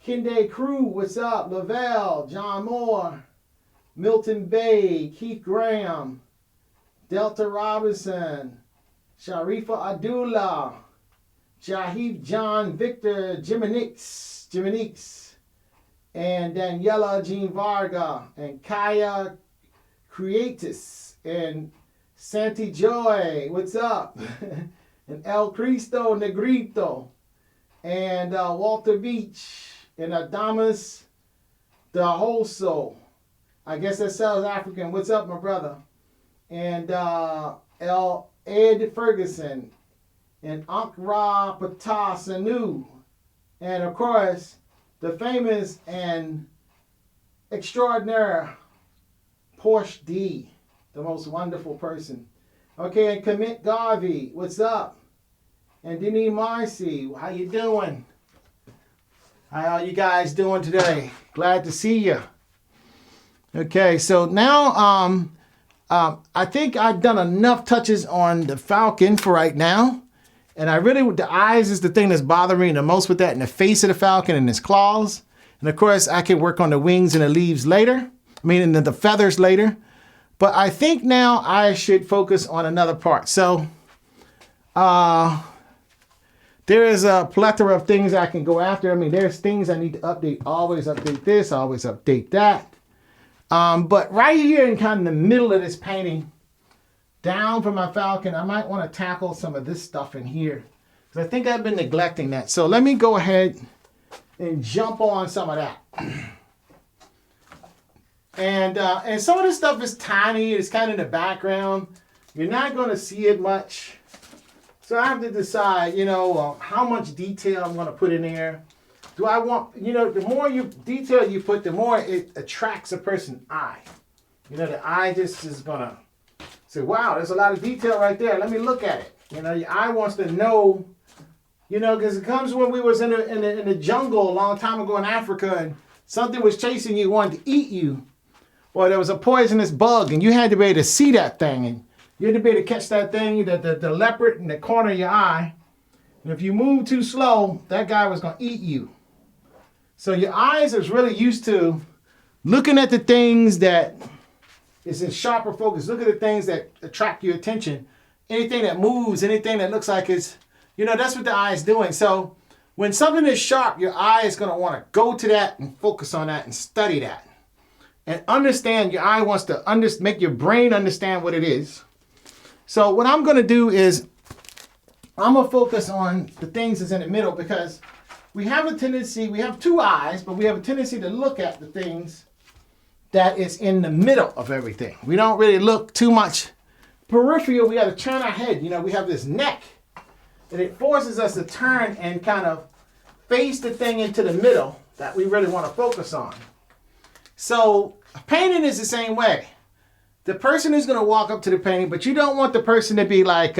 Kinde Crew, what's up? Lavelle, John Moore, Milton Bay, Keith Graham, Delta Robinson, Sharifa Abdullah, Jahib John Victor Jimenix, and Daniela Jean Varga, and Kaya Creatis, and Santi Joy, what's up? And El Cristo Negrito, and Walter Beach, and Adamas Dahoso. I guess that South African. What's up, my brother? And Ed Ferguson, and Ankra Patah Sanu, and of course, the famous and extraordinary Porsche D, the most wonderful person. Okay, and Commit Garvey, what's up? And Denise Marcy, how you doing? How are you guys doing today? Glad to see you. Okay, so now I think I've done enough touches on the falcon for right now. And the eyes is the thing that's bothering me the most with that, and the face of the falcon and his claws. And of course, I can work on the wings and the leaves later. I mean, the feathers later. But I think now I should focus on another part. So, there is a plethora of things I can go after. I mean, there's things I need to update. Always update this, always update that. But right here in kind of the middle of this painting, down from my falcon, I might want to tackle some of this stuff in here. Because I think I've been neglecting that. So let me go ahead and jump on some of that. And some of this stuff is tiny. It's kind of in the background. You're not going to see it much. So I have to decide, how much detail I'm going to put in there. Do I want, the more detail you put, the more it attracts a person's eye. The eye just is going to say, wow, there's a lot of detail right there. Let me look at it. Your eye wants to know, because it comes when we was in the jungle a long time ago in Africa and something was chasing you, wanted to eat you. Or there was a poisonous bug and you had to be able to see that thing. You have to be able to catch that thing, the leopard in the corner of your eye. And if you move too slow, that guy was going to eat you. So your eyes is really used to looking at the things that is in sharper focus. Look at the things that attract your attention. Anything that moves, anything that looks like it's, that's what the eye is doing. So when something is sharp, your eye is going to want to go to that and focus on that and study that. And understand, your eye wants to make your brain understand what it is. So what I'm going to do is I'm going to focus on the things that's in the middle, because we have a tendency, we have two eyes, but we have a tendency to look at the things that is in the middle of everything. We don't really look too much peripheral. We got to turn our head. We have this neck, and it forces us to turn and kind of face the thing into the middle that we really want to focus on. So painting is the same way. The person is going to walk up to the painting, but you don't want the person to be like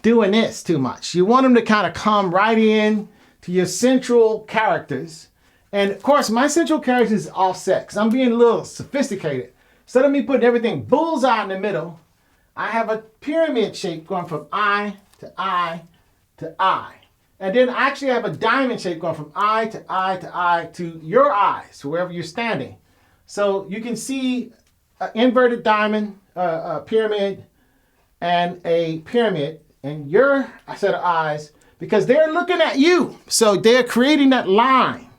doing this too much. You want them to kind of come right in to your central characters. And of course, my central character is offset, because I'm being a little sophisticated. Instead of me putting everything bullseye in the middle, I have a pyramid shape going from eye to eye to eye. And then I actually have a diamond shape going from eye to eye to eye to your eyes, wherever you're standing. So you can see an inverted diamond, a pyramid, and a pyramid in your set of eyes, because they're looking at you. So they're creating that line.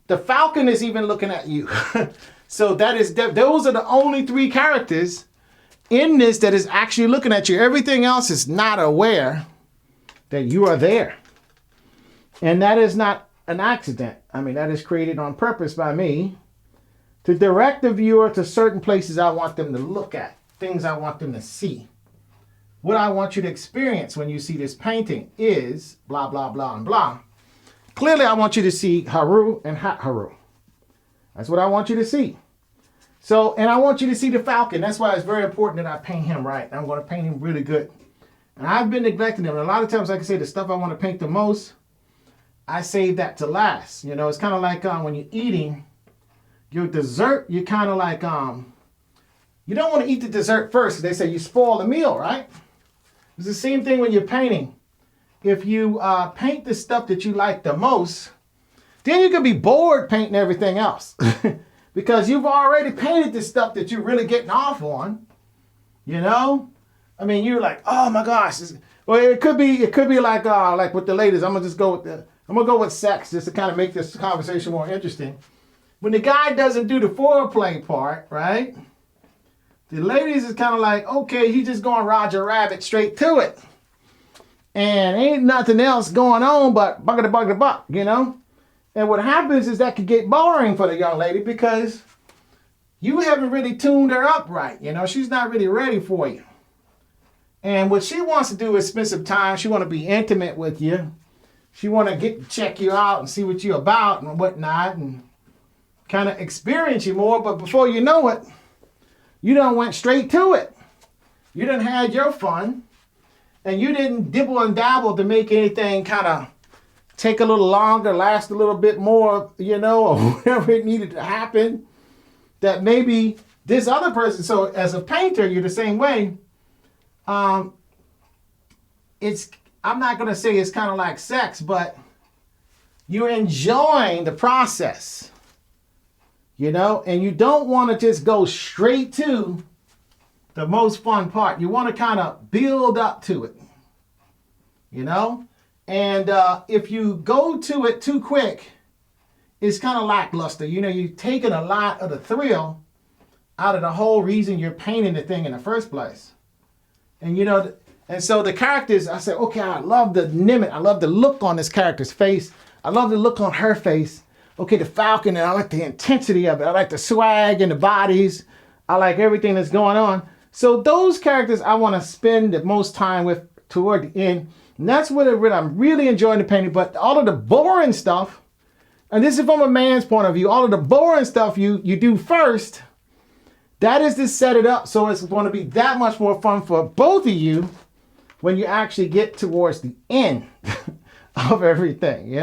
The falcon is even looking at you. So those are the only three characters in this that is actually looking at you. Everything else is not aware that you are there. And that is not an accident. That is created on purpose by me to direct the viewer to certain places I want them to look at, things I want them to see. What I want you to experience when you see this painting is blah, blah, blah, and blah. Clearly, I want you to see Heru and Het-Heru. That's what I want you to see. So, and I want you to see the falcon. That's why it's very important that I paint him right. I'm going to paint him really good. And I've been neglecting him. And a lot of times, like I say, the stuff I want to paint the most, I save that to last. It's kind of like when you're eating your dessert, you kind of like, you don't want to eat the dessert first. They say you spoil the meal, right? It's the same thing when you're painting. If you paint the stuff that you like the most, then you can be bored painting everything else. Because you've already painted the stuff that you're really getting off on. You're like, oh my gosh. Well, it could be like with the ladies. I'm gonna go with sex just to kind of make this conversation more interesting. When the guy doesn't do the foreplay part, right? The ladies is kind of like, okay, he's just going Roger Rabbit straight to it. And ain't nothing else going on but buck. And what happens is that could get boring for the young lady, because you haven't really tuned her up right. She's not really ready for you. And what she wants to do is spend some time. She want to be intimate with you. She want to check you out and see what you're about and whatnot, and kind of experience you more. But before you know it, you done went straight to it. You done had your fun. And you didn't dibble and dabble to make anything kind of take a little longer, last a little bit more, or whatever it needed to happen. That maybe this other person, so as a painter, you're the same way. I'm not going to say it's kind of like sex, but you're enjoying the process, and you don't want to just go straight to the most fun part. You want to kind of build up to it, and if you go to it too quick, it's kind of lackluster. You're taking a lot of the thrill out of the whole reason you're painting the thing in the first place. And and so the characters, I said, okay, I love the Nimitz. I love the look on this character's face. I love the look on her face. Okay, the falcon, and I like the intensity of it. I like the swag and the bodies. I like everything that's going on. So those characters I want to spend the most time with toward the end. And that's what I'm really enjoying the painting. But all of the boring stuff, and this is from a man's point of view, all of the boring stuff you do first, that is to set it up so it's going to be that much more fun for both of you when you actually get towards the end of everything,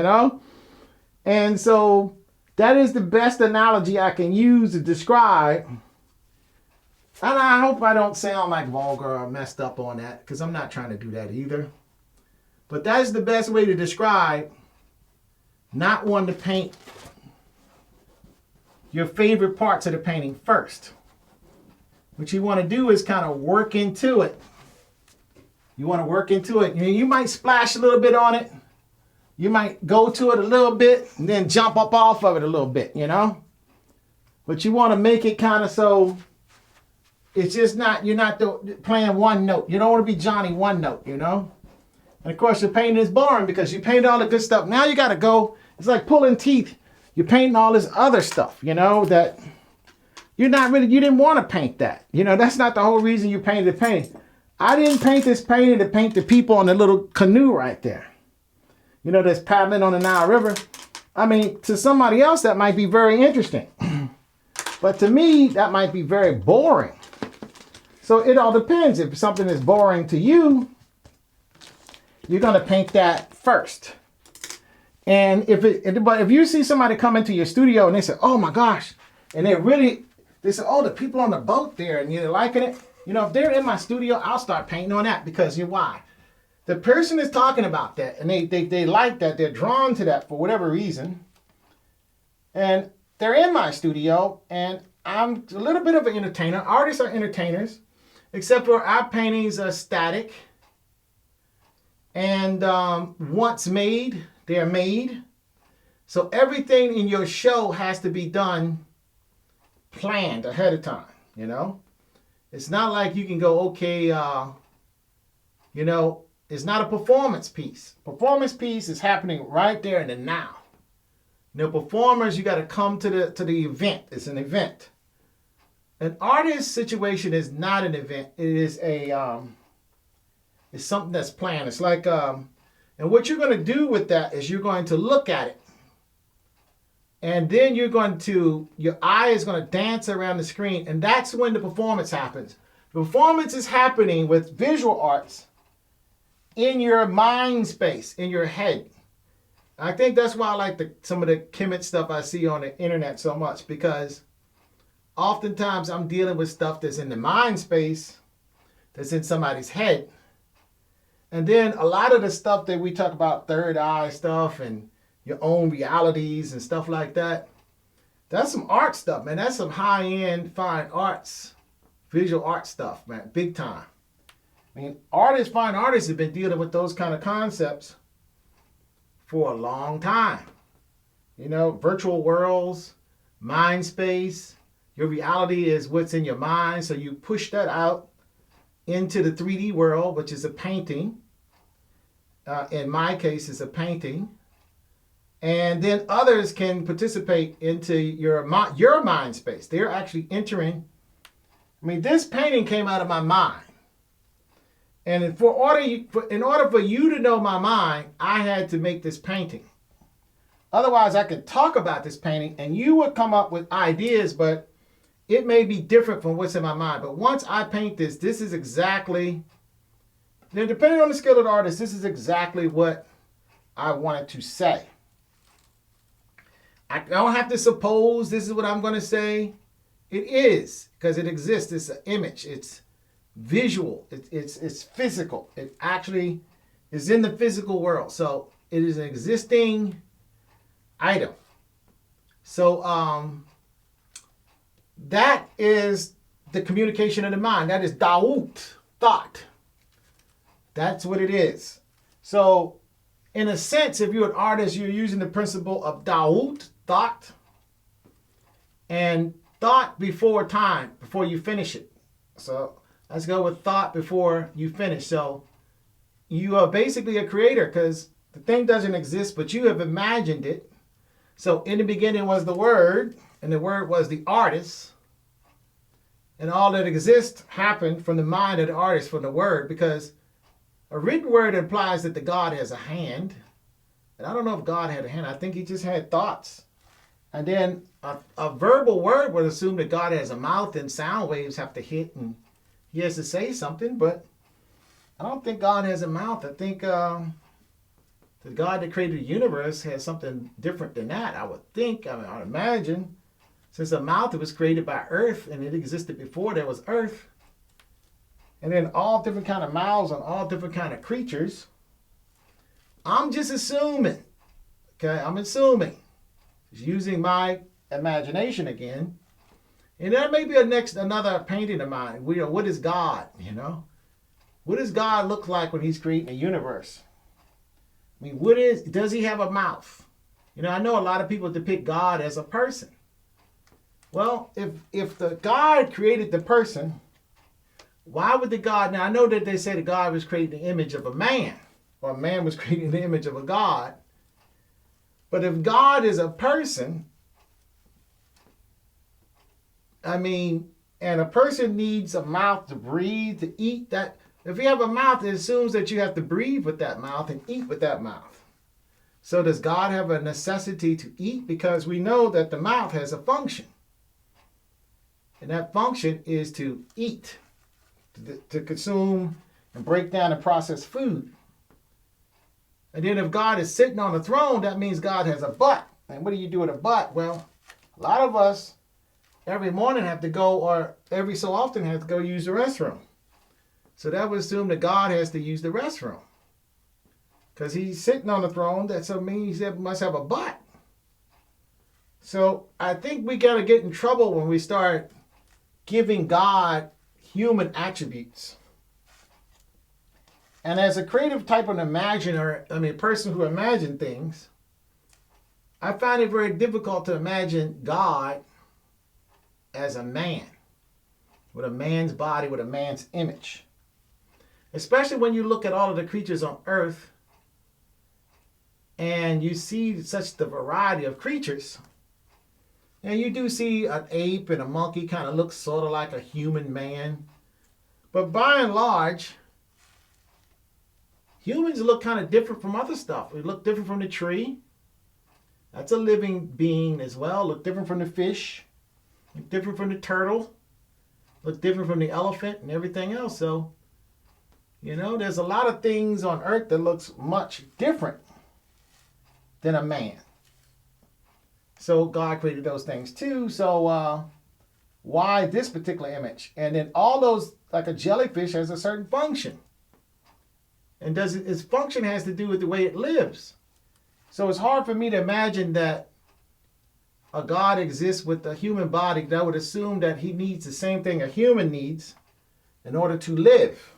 And so that is the best analogy I can use to describe And I hope I don't sound like vulgar or messed up on that, because I'm not trying to do that either. But that's the best way to describe not wanting to paint your favorite parts of the painting first. What you want to do is kind of work into it. You want to work into it. You might splash a little bit on it. You might go to it a little bit and then jump up off of it a little bit, you know? But you want to make it kind of so it's just not, you're not playing one note. You don't want to be Johnny one note, you know? And of course, your painting is boring because you painted all the good stuff. Now you got to go, it's like pulling teeth. You're painting all this other stuff, you know, that you're not really, you didn't want to paint that. You know, that's not the whole reason you painted the painting. I didn't paint this painting to paint the people on the little canoe right there. You know, that's paddling on the Nile River. I mean, to somebody else, that might be very interesting. But to me, that might be very boring. So it all depends. If something is boring to you, you're going to paint that first. And but if you see somebody come into your studio and they say, oh my gosh, and they say, oh, the people on the boat there, and you're liking it. You know, if they're in my studio, I'll start painting on that because why? The person is talking about that and they like that. They're drawn to that for whatever reason. And they're in my studio and I'm a little bit of an entertainer. Artists are entertainers. Except for our paintings are static. And once made, they're made. So everything in your show has to be done planned ahead of time, you know? It's not like you can go, okay, you know, it's not a performance piece. Performance piece is happening right there in the now. You know, performers, you got to come to the event. It's an event. An artist situation is not an event. It is it's something that's planned. It's like, and what you're going to do with that is you're going to look at it. And then your eye is going to dance around the screen. And that's when the performance happens. The performance is happening with visual arts in your mind space, in your head. I think that's why I like some of the Kemet stuff I see on the internet so much, because oftentimes I'm dealing with stuff that's in the mind space, that's in somebody's head. And then a lot of the stuff that we talk about, third eye stuff and your own realities and stuff like that, that's some art stuff, man. That's some high-end fine arts, visual art stuff, man, big time. I mean, fine artists have been dealing with those kind of concepts for a long time. You know, virtual worlds, mind space. Your reality is what's in your mind, so you push that out into the 3D world, which is a painting. In my case, it's a painting. And then others can participate into your mind space. They're actually entering. I mean, this painting came out of my mind. And in order for you to know my mind, I had to make this painting. Otherwise, I could talk about this painting and you would come up with ideas, but it may be different from what's in my mind. But once I paint this is exactly, then depending on the skill of the artist, this is exactly what I wanted to say. I don't have to suppose this is what I'm going to say. It is, because it exists. It's an image. It's visual. It's physical. It actually is in the physical world. So it is an existing item. So that is the communication of the mind. That is Daut, thought. That's what it is. So in a sense, if you're an artist, you're using the principle of Daut, thought, and thought before time, before you finish it. So let's go with thought before you finish. So you are basically a creator because the thing doesn't exist, but you have imagined it. So in the beginning was the Word, and the Word was the artist. And all that exists happened from the mind of the artist, from the Word, because a written word implies that the God has a hand. And I don't know if God had a hand. I think he just had thoughts. And then a verbal word would assume that God has a mouth and sound waves have to hit and he has to say something. But I don't think God has a mouth. I think the God that created the universe has something different than that, I would think. I mean, I would imagine. Since a mouth was created by earth and it existed before there was earth, and then all different kind of mouths on all different kind of creatures, I'm just assuming, okay, I'm assuming, just using my imagination again, and there may be another painting of mine. What is God, What does God look like when he's creating a universe? I mean, does he have a mouth? I know a lot of people depict God as a person. Well, if the God created the person, why would the God, now I know that they say that God was creating the image of a man, or a man was creating the image of a God. But if God is a person, and a person needs a mouth to breathe, to eat, that if you have a mouth, it assumes that you have to breathe with that mouth and eat with that mouth. So does God have a necessity to eat? Because we know that the mouth has a function. And that function is to eat, to consume and break down and process food. And then if God is sitting on the throne, that means God has a butt. And what do you do with a butt? Well, a lot of us every morning have to go, or every so often have to go use the restroom. So that would assume that God has to use the restroom. Because he's sitting on the throne, that so means he must have a butt. So I think we got to get in trouble when we start giving God human attributes. And as a creative type of person who imagines things, I find it very difficult to imagine God as a man, with a man's body, with a man's image. Especially when you look at all of the creatures on earth and you see such the variety of creatures. And you do see an ape and a monkey kind of look sort of like a human man. But by and large, humans look kind of different from other stuff. We look different from the tree. That's a living being as well. Look different from the fish. Look different from the turtle. Look different from the elephant and everything else. So, there's a lot of things on earth that looks much different than a man. So God created those things too. So why this particular image? And then all those, like a jellyfish has a certain function. And its function has to do with the way it lives. So it's hard for me to imagine that a God exists with a human body. That would assume that he needs the same thing a human needs in order to live,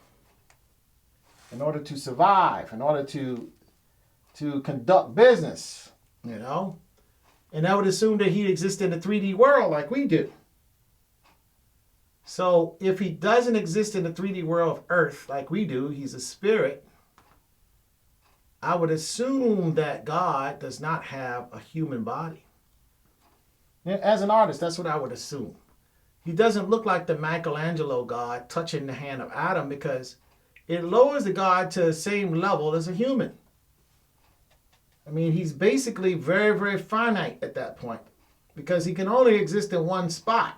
in order to survive, in order to conduct business, And that would assume that he exists in the 3D world like we do. So if he doesn't exist in the 3D world of earth like we do, he's a spirit, I would assume that God does not have a human body. As an artist, that's what I would assume. He doesn't look like the Michelangelo God touching the hand of Adam, because it lowers the God to the same level as a human. He's basically very, very finite at that point, because he can only exist in one spot.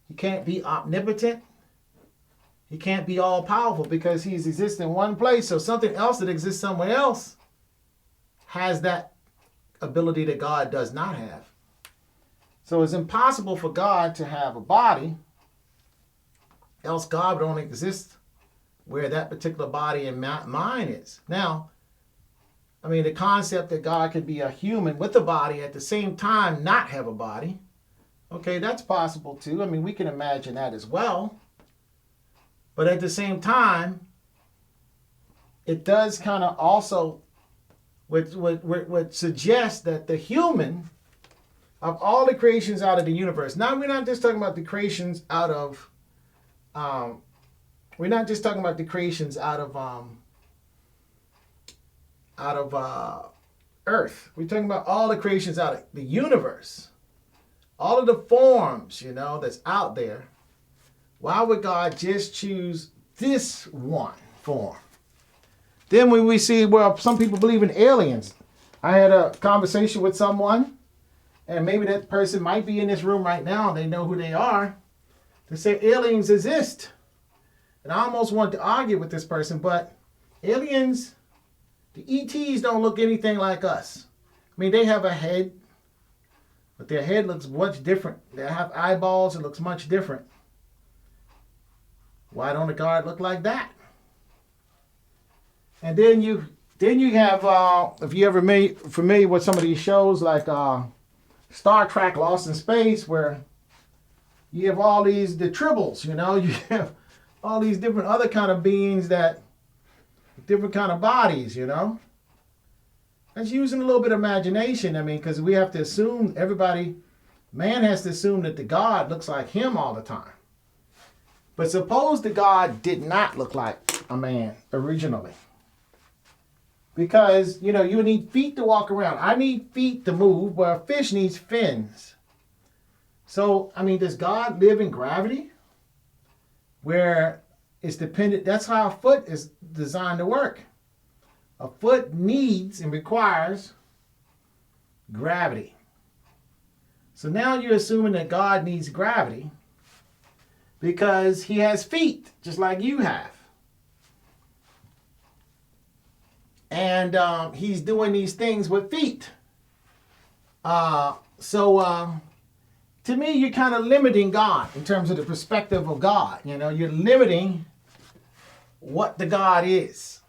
He can't be omnipotent. He can't be all powerful because he exists in one place. So something else that exists somewhere else has that ability that God does not have. So it's impossible for God to have a body, else God would only exist where that particular body and mind is. Now, the concept that God could be a human with a body at the same time not have a body, okay, that's possible too. We can imagine that as well. But at the same time, it does kind of also would suggest that the human, of all the creations out of the universe, now we're not just talking about the creations out of, earth. We're talking about all the creations out of the universe. All of the forms, that's out there. Why would God just choose this one form? Then when we see, some people believe in aliens. I had a conversation with someone, and maybe that person might be in this room right now, and they know who they are. They say aliens exist. And I almost wanted to argue with this person, but aliens, the ETs don't look anything like us. They have a head, but their head looks much different. They have eyeballs, it looks much different. Why don't a God look like that? And then you have, if you ever familiar with some of these shows like Star Trek Lost in Space, where you have all the tribbles, you have all these different other kind of beings that, different kind of bodies, That's using a little bit of imagination, because we have to assume man has to assume that the God looks like him all the time. But suppose the God did not look like a man originally. Because, you need feet to walk around. I need feet to move, but a fish needs fins. So, does God live in gravity? Where it's dependent, that's how a foot is designed to work. A foot needs and requires gravity. So now you're assuming that God needs gravity because he has feet, just like you have. And he's doing these things with feet. So to me, you're kind of limiting God in terms of the perspective of God. You're limiting what the God is,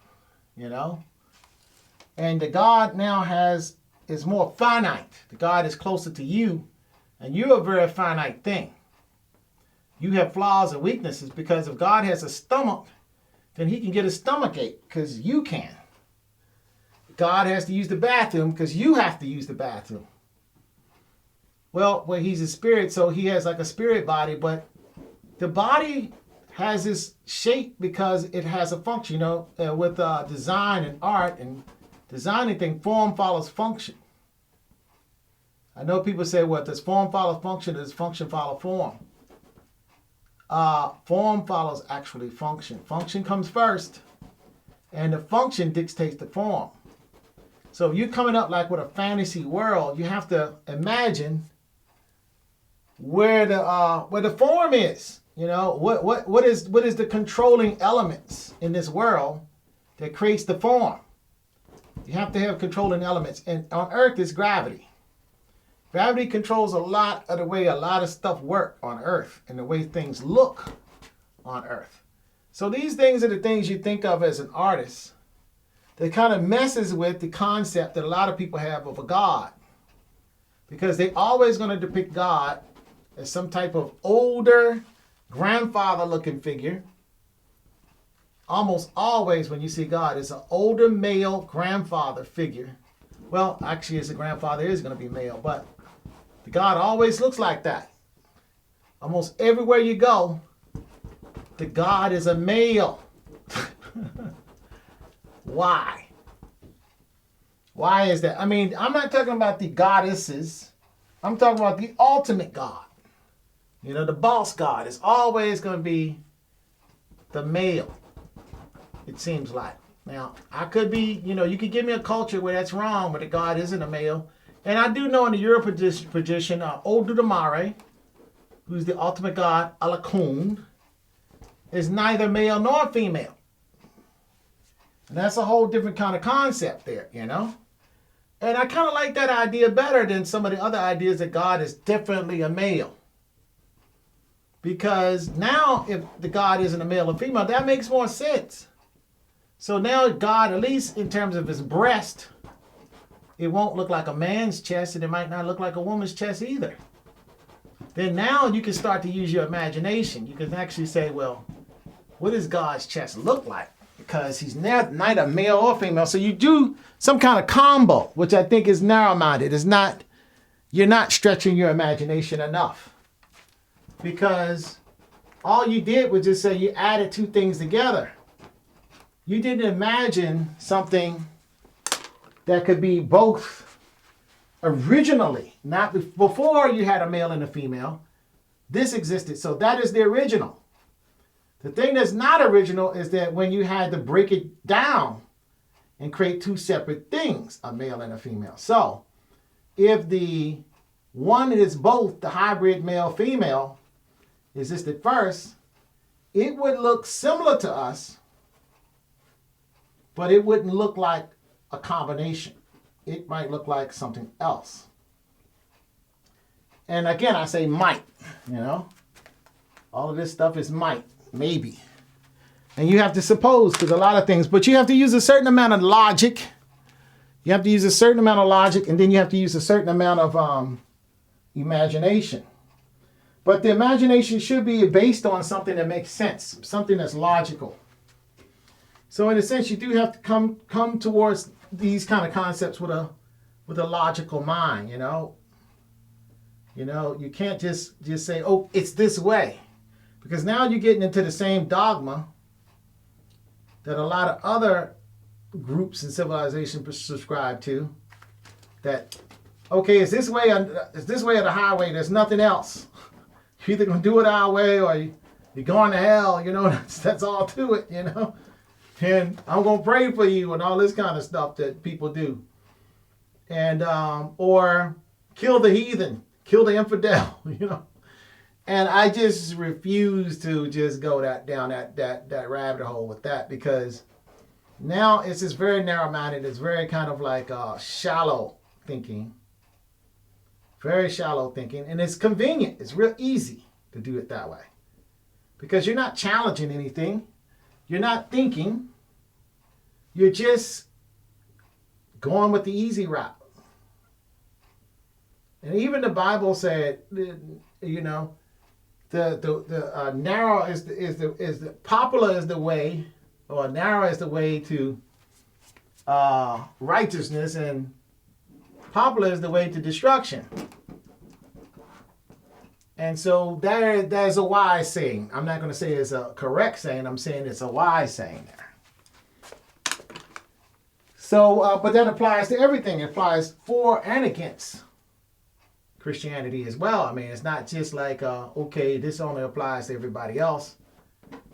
And the God now is more finite. The God is closer to you, and you're a very finite thing. You have flaws and weaknesses because if God has a stomach, then he can get a stomach ache because you can. God has to use the bathroom because you have to use the bathroom. Well, he's a spirit, so he has like a spirit body, but the body has this shape because it has a function, with design and art and designing thing, form follows function. I know people say, well, does form follow function, does function follow form? Form follows actually function. Function comes first, and the function dictates the form. So if you're coming up like with a fantasy world, you have to imagine where the form is. What is the controlling elements in this world that creates the form? You have to have controlling elements, and on Earth is gravity. Gravity controls a lot of the way a lot of stuff work on Earth and the way things look on Earth. So these things are the things you think of as an artist that kind of messes with the concept that a lot of people have of a God. Because they're always going to depict God as some type of older, grandfather-looking figure. Almost always when you see God, it's an older male grandfather figure. Well, actually, as a grandfather is going to be male, but the God always looks like that. Almost everywhere you go, the God is a male. Why? Why is that? I'm not talking about the goddesses. I'm talking about the ultimate God. The boss God is always going to be the male, it seems like. Now, I could be, you could give me a culture where that's wrong, but the God isn't a male. And I do know in the European tradition, Odudamare, who's the ultimate God, Alakun, is neither male nor female. And that's a whole different kind of concept there, And I kind of like that idea better than some of the other ideas that God is definitely a male. Because now if the God isn't a male or female, that makes more sense. So now God, at least in terms of his breast, it won't look like a man's chest, and it might not look like a woman's chest either. Then now you can start to use your imagination. You can actually say, well, what does God's chest look like? Because he's neither male or female. So you do some kind of combo, which I think is narrow-minded. You're not stretching your imagination enough. Because all you did was just say you added two things together. You didn't imagine something that could be both originally, not before you had a male and a female. This existed, so that is the original. The thing that's not original is that when you had to break it down and create two separate things, a male and a female. So if the one is both the hybrid male-female existed first, it would look similar to us, but it wouldn't look like a combination. It might look like something else. And again, I say might, you know. All of this stuff is might, maybe. And you have to suppose, because a lot of things, but you have to use a certain amount of logic. You have to use a certain amount of logic, and then you have to use a certain amount of imagination. But the imagination should be based on something that makes sense, something that's logical. So in a sense, you do have to come towards these kind of concepts with a logical mind, you know. You know, you can't just say, oh, it's this way. Because now you're getting into the same dogma that a lot of other groups in civilization subscribe to. That, okay, it's this way of the highway, there's nothing else. You're either going to do it our way or you're going to hell, you know, that's all to it, you know. And I'm going to pray for you and all this kind of stuff that people do. And, or kill the heathen, kill the infidel, you know. And I just refuse to just go down that rabbit hole with that, because now it's just very narrow-minded. It's very kind of like shallow thinking. Very shallow thinking. And it's convenient. It's real easy to do it that way. Because you're not challenging anything. You're not thinking. You're just going with the easy route. And even the Bible said, you know, the narrow is the popular is the way, or narrow is the way to righteousness, and popular is the way to destruction. And so there's a wise saying. I'm not going to say it's a correct saying. I'm saying it's a wise saying there. So, but that applies to everything. It applies for and against Christianity as well. I mean, it's not just like, okay, this only applies to everybody else,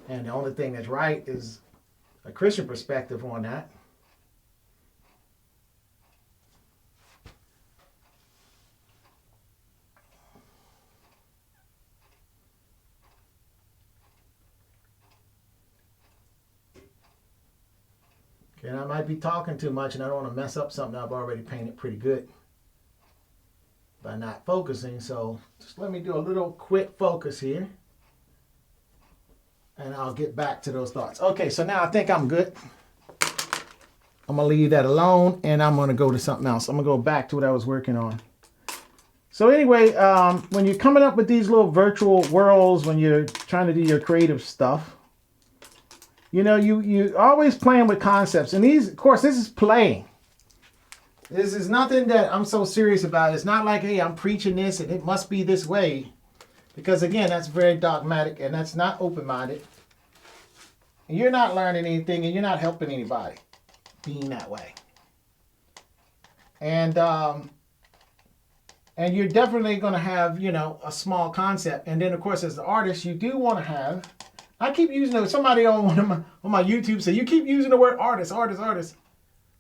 and the only thing that's right is a Christian perspective on that. Okay, and I might be talking too much, and I don't want to mess up something I've already painted pretty good by not focusing. So just let me do a little quick focus here, and I'll get back to those thoughts. Okay, so now I think I'm good. I'm going to leave that alone, and I'm going to go to something else. I'm going to go back to what I was working on. So anyway, when you're coming up with these little virtual worlds, when you're trying to do your creative stuff, you know, you always playing with concepts. And these, of course, this is playing. This is nothing that I'm so serious about. It's not like, hey, I'm preaching this and it must be this way. Because again, that's very dogmatic and that's not open-minded. And you're not learning anything and you're not helping anybody being that way. And you're definitely going to have, you know, a small concept. And then, of course, as an artist, you do want to have, I keep using it. Somebody on my YouTube said, you keep using the word artist.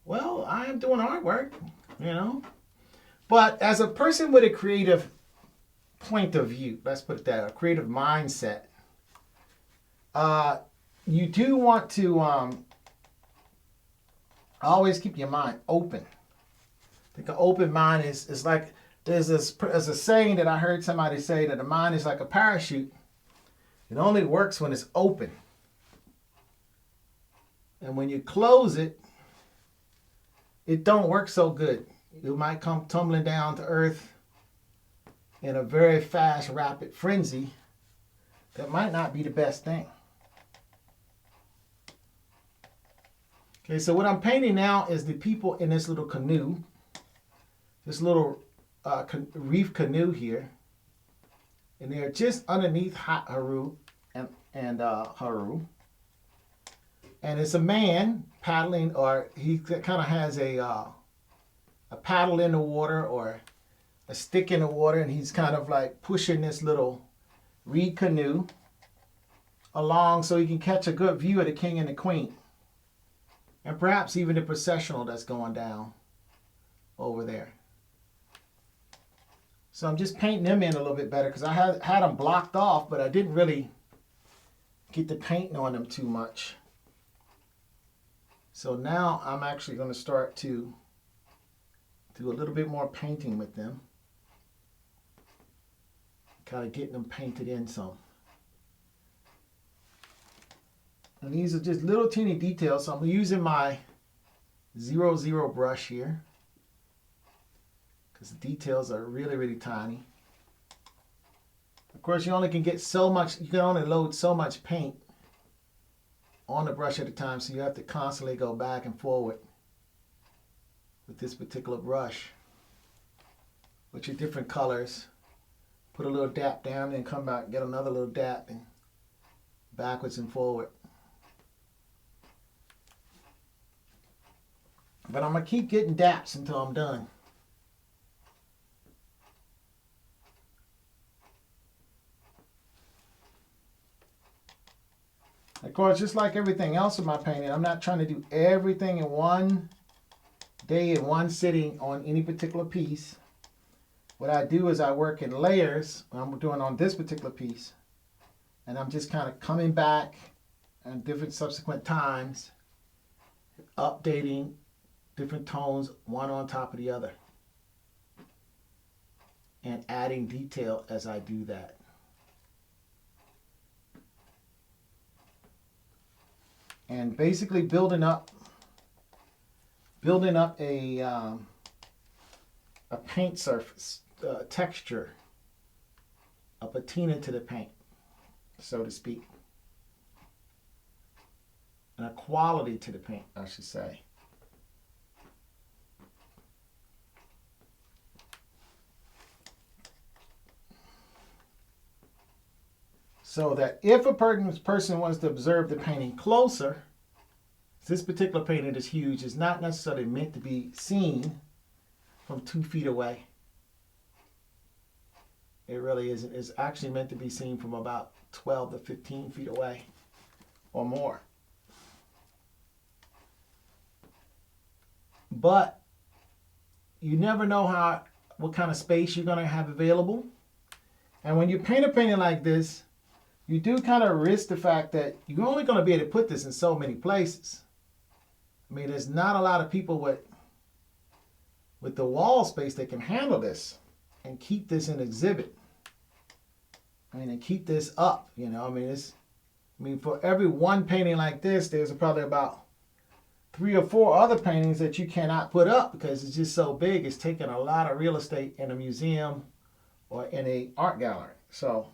Well, I am doing artwork, you know. But as a person with a creative point of view, let's put it that, a creative mindset, you do want to always keep your mind open. I think an open mind is like, there's a saying that I heard somebody say that the mind is like a parachute. It only works when it's open. And when you close it, it don't work so good. You might come tumbling down to earth in a very fast, rapid frenzy. That might not be the best thing. Okay, so what I'm painting now is the people in this little canoe. This little reef canoe here. And they're just underneath Het-Heru and Heru. And it's a man paddling, or he kind of has a paddle in the water or a stick in the water, and he's kind of like pushing this little reed canoe along so he can catch a good view of the king and the queen. And perhaps even the processional that's going down over there. So I'm just painting them in a little bit better because I had them blocked off, but I didn't really get the painting on them too much. So now I'm actually going to start to do a little bit more painting with them. Kind of getting them painted in some. And these are just little teeny details. So I'm using my 00 brush here because the details are really, really tiny. Of course, you only can get so much, you can only load so much paint on the brush at a time, so you have to constantly go back and forward with this particular brush with your different colors. Put a little dab down and come back, get another little dab and backwards and forward. But I'm going to keep getting daps until I'm done. Of course, just like everything else in my painting, I'm not trying to do everything in one day, in one sitting on any particular piece. What I do is I work in layers, what I'm doing on this particular piece. And I'm just kind of coming back at different subsequent times, updating different tones, one on top of the other. And adding detail as I do that. And basically building up a paint surface, texture, a patina to the paint, so to speak. And a quality to the paint, I should say. So that if a person wants to observe the painting closer, this particular painting is huge. It's not necessarily meant to be seen from 2 feet away. It really isn't. It's actually meant to be seen from about 12 to 15 feet away or more. But you never know what kind of space you're going to have available. And when you paint a painting like this, you do kind of risk the fact that you're only going to be able to put this in so many places. I mean, there's not a lot of people with the wall space that can handle this and keep this in exhibit. I mean, and keep this up, you know. I mean, for every one painting like this, there's probably about 3 or 4 other paintings that you cannot put up because it's just so big. It's taking a lot of real estate in a museum or in an art gallery. So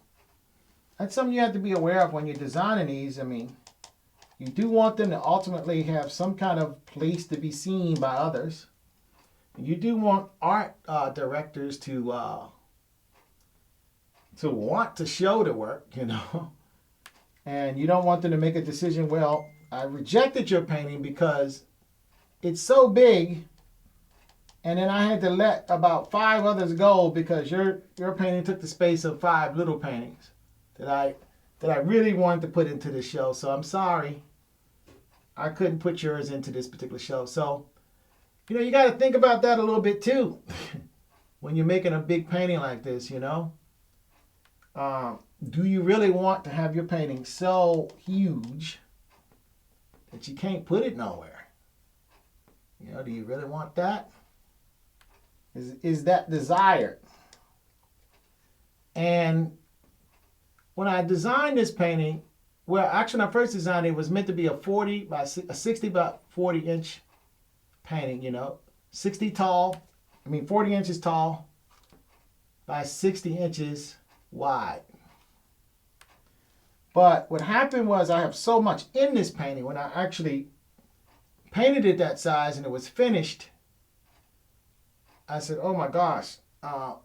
that's something you have to be aware of when you're designing these. I mean, you do want them to ultimately have some kind of place to be seen by others. You do want art directors to want to show the work, you know. And you don't want them to make a decision, well, I rejected your painting because it's so big, and then I had to let about 5 others go because your painting took the space of 5 little paintings that I really wanted to put into this show. So I'm sorry, I couldn't put yours into this particular show. So, you know, you got to think about that a little bit too when you're making a big painting like this, you know. Do you really want to have your painting so huge that you can't put it nowhere? You know, do you really want that? Is that desired? And when I designed this painting, well, actually when I first designed it, it was meant to be a 60 by 40 inch painting, you know, 40 inches tall by 60 inches wide. But what happened was I have so much in this painting, when I actually painted it that size and it was finished, I said, oh my gosh,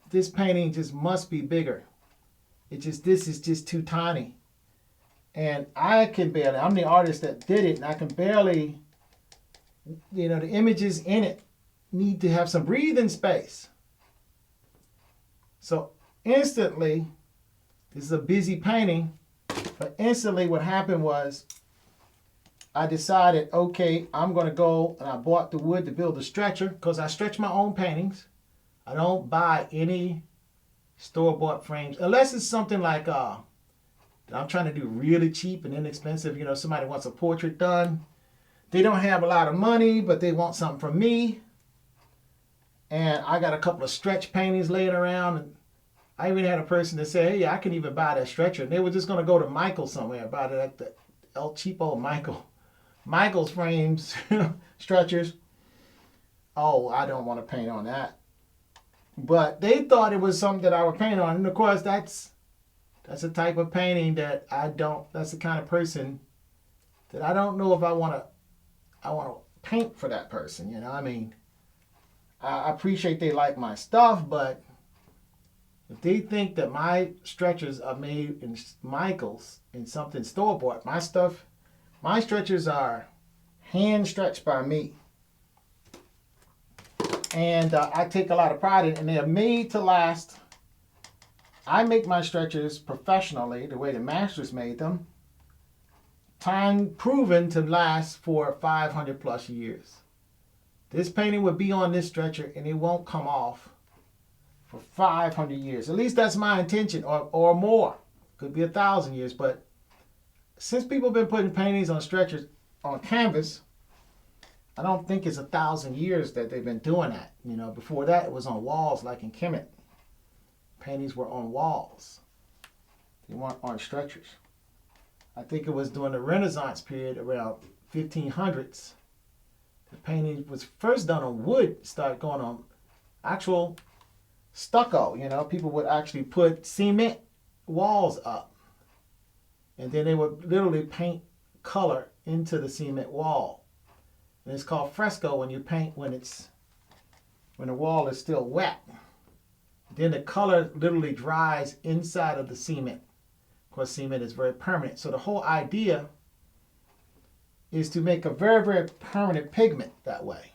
this painting just must be bigger. This is just too tiny. And I'm the artist that did it, and I can barely, you know, the images in it need to have some breathing space. So instantly, this is a busy painting, but instantly what happened was I decided, okay, I'm going to go, and I bought the wood to build a stretcher because I stretch my own paintings. I don't buy any store-bought frames unless it's something like that I'm trying to do really cheap and inexpensive. You know, somebody wants a portrait done. They don't have a lot of money, but they want something from me. And I got a couple of stretch paintings laying around, and I even had a person that said, hey, I can even buy that stretcher. And they were just going to go to Michael somewhere, buy it at the El Cheapo Michael's frames, stretchers. Oh, I don't want to paint on that. But they thought it was something that I would paint on. And of course, that's a type of painting that that's the kind of person that I don't know if I want to paint for that person. You know, I mean, I appreciate they like my stuff, but if they think that my stretchers are made in Michael's in something store-bought, my stretchers are hand stretched by me. And I take a lot of pride in it, and they are made to last. I make my stretchers professionally, the way the masters made them. Time proven to last for 500 plus years. This painting would be on this stretcher and it won't come off for 500 years. At least that's my intention, or more. Could be 1,000 years, but since people have been putting paintings on stretchers on canvas, I don't think it's 1,000 years that they've been doing that. You know, before that it was on walls, like in Kemet. Paintings were on walls. They weren't on stretchers. I think it was during the Renaissance period, around 1500s. The painting was first done on wood, started going on actual stucco. You know, people would actually put cement walls up, and then they would literally paint color into the cement wall. And it's called fresco when you paint when the wall is still wet. Then the color literally dries inside of the cement. Of course, cement is very permanent. So the whole idea is to make a very, very permanent pigment that way.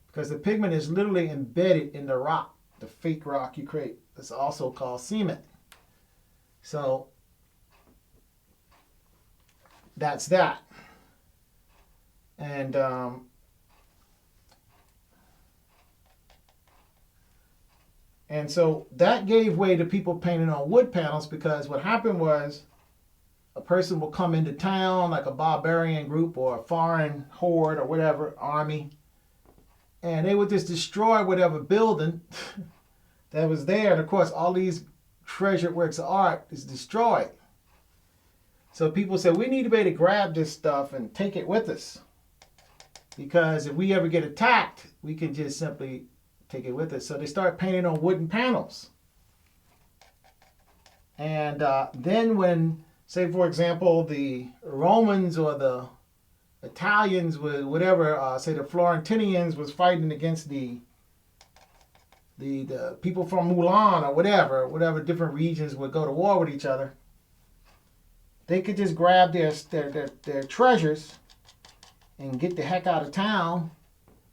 Because the pigment is literally embedded in the rock, the fake rock you create. It's also called cement. So that's that. And so that gave way to people painting on wood panels, because what happened was a person will come into town, like a barbarian group or a foreign horde or whatever, army, and they would just destroy whatever building that was there. And of course, all these treasured works of art is destroyed. So people said, we need to be able to grab this stuff and take it with us, because if we ever get attacked, we can just simply take it with us. So they start painting on wooden panels. And then when, say for example, the Romans or the Italians, whatever, say the Florentinians was fighting against the people from Mulan or whatever different regions would go to war with each other, they could just grab their treasures and get the heck out of town,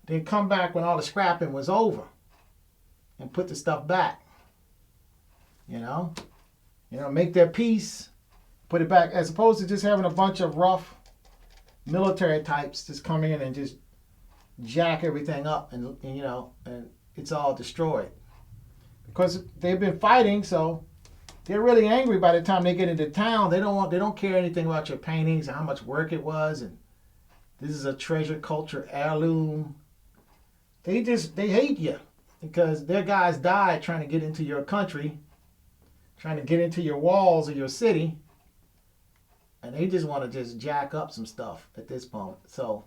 then come back when all the scrapping was over and put the stuff back. You know, make their peace, put it back, as opposed to just having a bunch of rough military types just come in and just jack everything up, and it's all destroyed. Because they've been fighting, so they're really angry by the time they get into town. They don't care anything about your paintings and how much work it was, and this is a treasure culture heirloom. They hate you because their guys died trying to get into your country, trying to get into your walls of your city, and they just want to just jack up some stuff at this point. So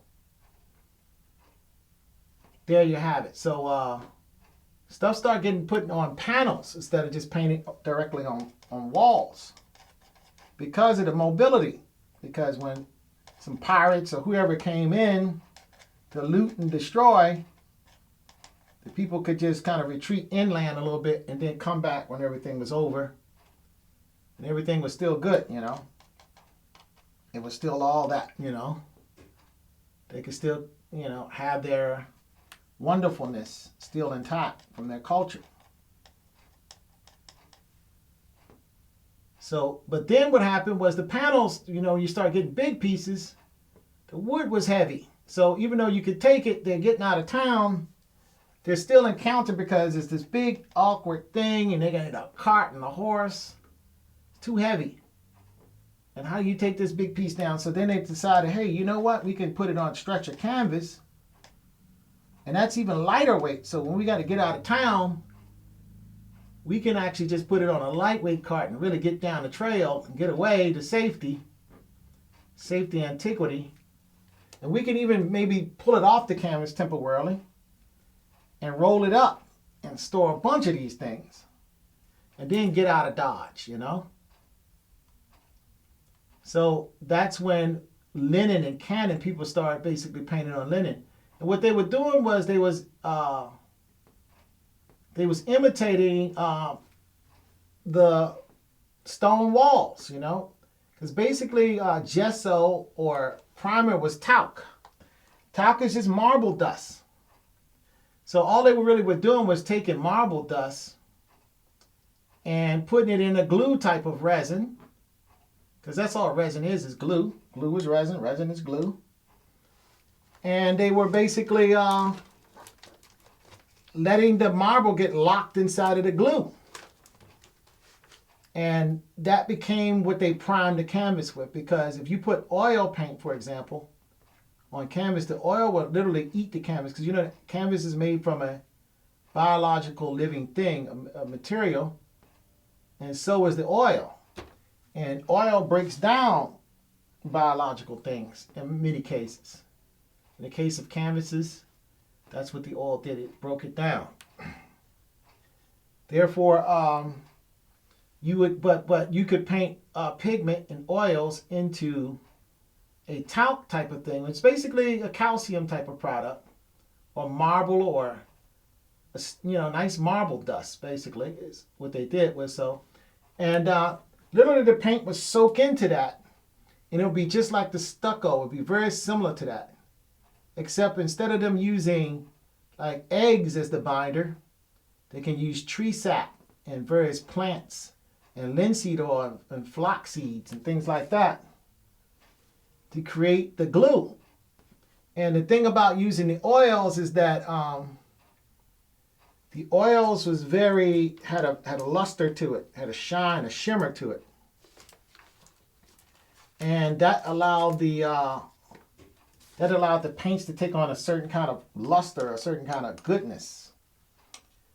there you have it. So stuff started getting put on panels instead of just painting directly on walls, because of the mobility. Because when some pirates or whoever came in to loot and destroy, the people could just kind of retreat inland a little bit and then come back when everything was over. And everything was still good, It was still all that, They could still, have their wonderfulness still intact from their culture. So, but then what happened was the panels, you start getting big pieces, the wood was heavy. So even though you could take it, they're getting out of town, they're still encountered because it's this big awkward thing, and they got a cart and a horse. It's too heavy. And how do you take this big piece down? So then they decided, hey, you know what? We can put it on stretcher canvas. And that's even lighter weight. So when we got to get out of town, we can actually just put it on a lightweight cart and really get down the trail and get away to safety antiquity. And we can even maybe pull it off the canvas temporarily and roll it up and store a bunch of these things and then get out of Dodge, you know? So that's when linen and cannon, people started basically painting on linen. And what they were doing was they was imitating the stone walls, you know? Because basically gesso or primer was talc. Talc is just marble dust. So all they really were doing was taking marble dust and putting it in a glue type of resin. Because that's all resin is glue. Glue is resin, resin is glue. And they were basically letting the marble get locked inside of the glue. And that became what they primed the canvas with, because if you put oil paint, for example, on canvas, the oil will literally eat the canvas, because you know canvas is made from a biological living thing, a material, and so is the oil. And oil breaks down biological things in many cases. In the case of canvases, that's what the oil did, it broke it down. Therefore, you would, but you could paint pigment and oils into a talc type of thing. It's basically a calcium type of product, or marble, or nice marble dust. Basically, is what they did was so, and literally the paint would soak into that, and it would be just like the stucco. It would be very similar to that, except instead of them using like eggs as the binder, they can use tree sap and various plants and linseed oil and flax seeds and things like that to create the glue. And the thing about using the oils is that the oils was had a luster to it, had a shine, a shimmer to it, and that allowed the paints to take on a certain kind of luster, a certain kind of goodness.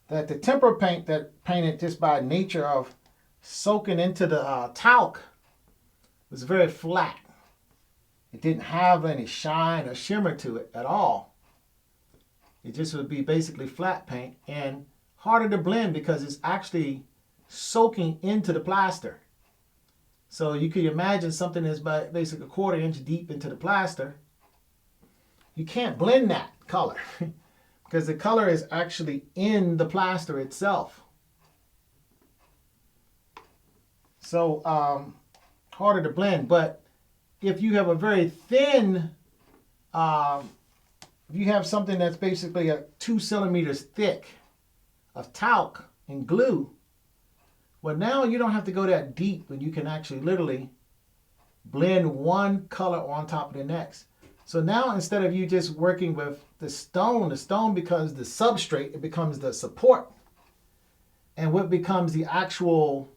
That the tempera paint that painted just by nature of soaking into the talc was very flat. It didn't have any shine or shimmer to it at all. It just would be basically flat paint and harder to blend because it's actually soaking into the plaster. So you could imagine something that's basically a 1/4 inch deep into the plaster. You can't blend that color because the color is actually in the plaster itself. So harder to blend. But if you have a very thin, if you have something that's basically 2 centimeters thick of talc and glue, well, now you don't have to go that deep, and you can actually literally blend one color on top of the next. So now instead of you just working with the stone becomes the substrate, it becomes the support. And what becomes the actual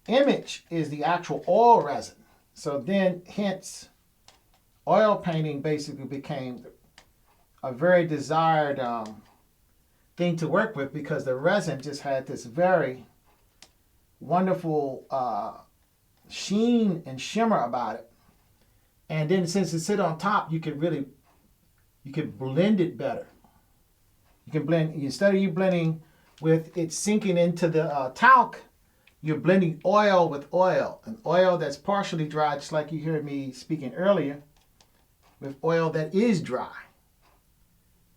image is the actual oil resin. So then hence oil painting basically became a very desired thing to work with, because the resin just had this very wonderful sheen and shimmer about it. And then since it sit on top, you can blend it better. You can blend, instead of you blending with it sinking into the talc, you're blending oil with oil, an oil that's partially dry, just like you heard me speaking earlier, with oil that is dry.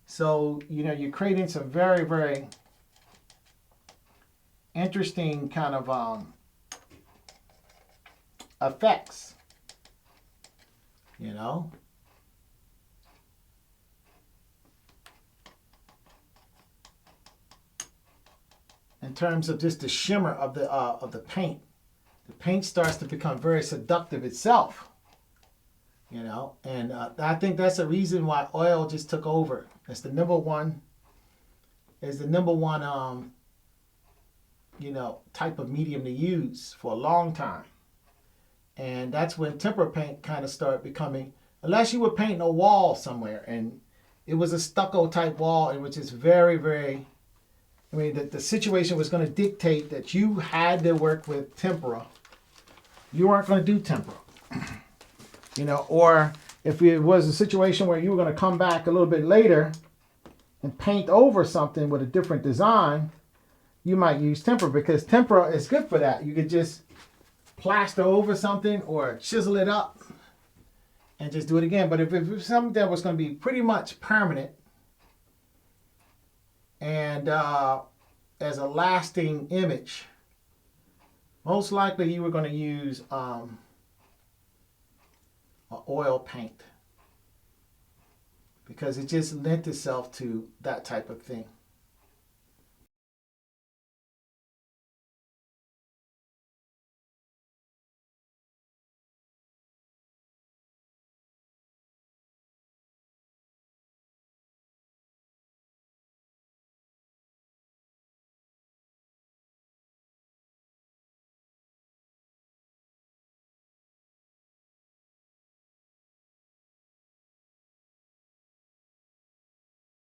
So, you're creating some very, very interesting kind of effects, in terms of just the shimmer of the paint. The paint starts to become very seductive itself, and I think that's the reason why oil just took over. It's the number one type of medium to use for a long time. And that's when tempera paint kind of started becoming, unless you were painting a wall somewhere and it was a stucco type wall, and which is very, very, I mean, the situation was going to dictate that you had to work with tempera. You weren't going to do tempera. You know, or if it was a situation where you were going to come back a little bit later and paint over something with a different design, you might use tempera, because tempera is good for that. You could just plaster over something or chisel it up and just do it again. But if it was something that was going to be pretty much permanent and as a lasting image, most likely you were going to use an oil paint, because it just lent itself to that type of thing.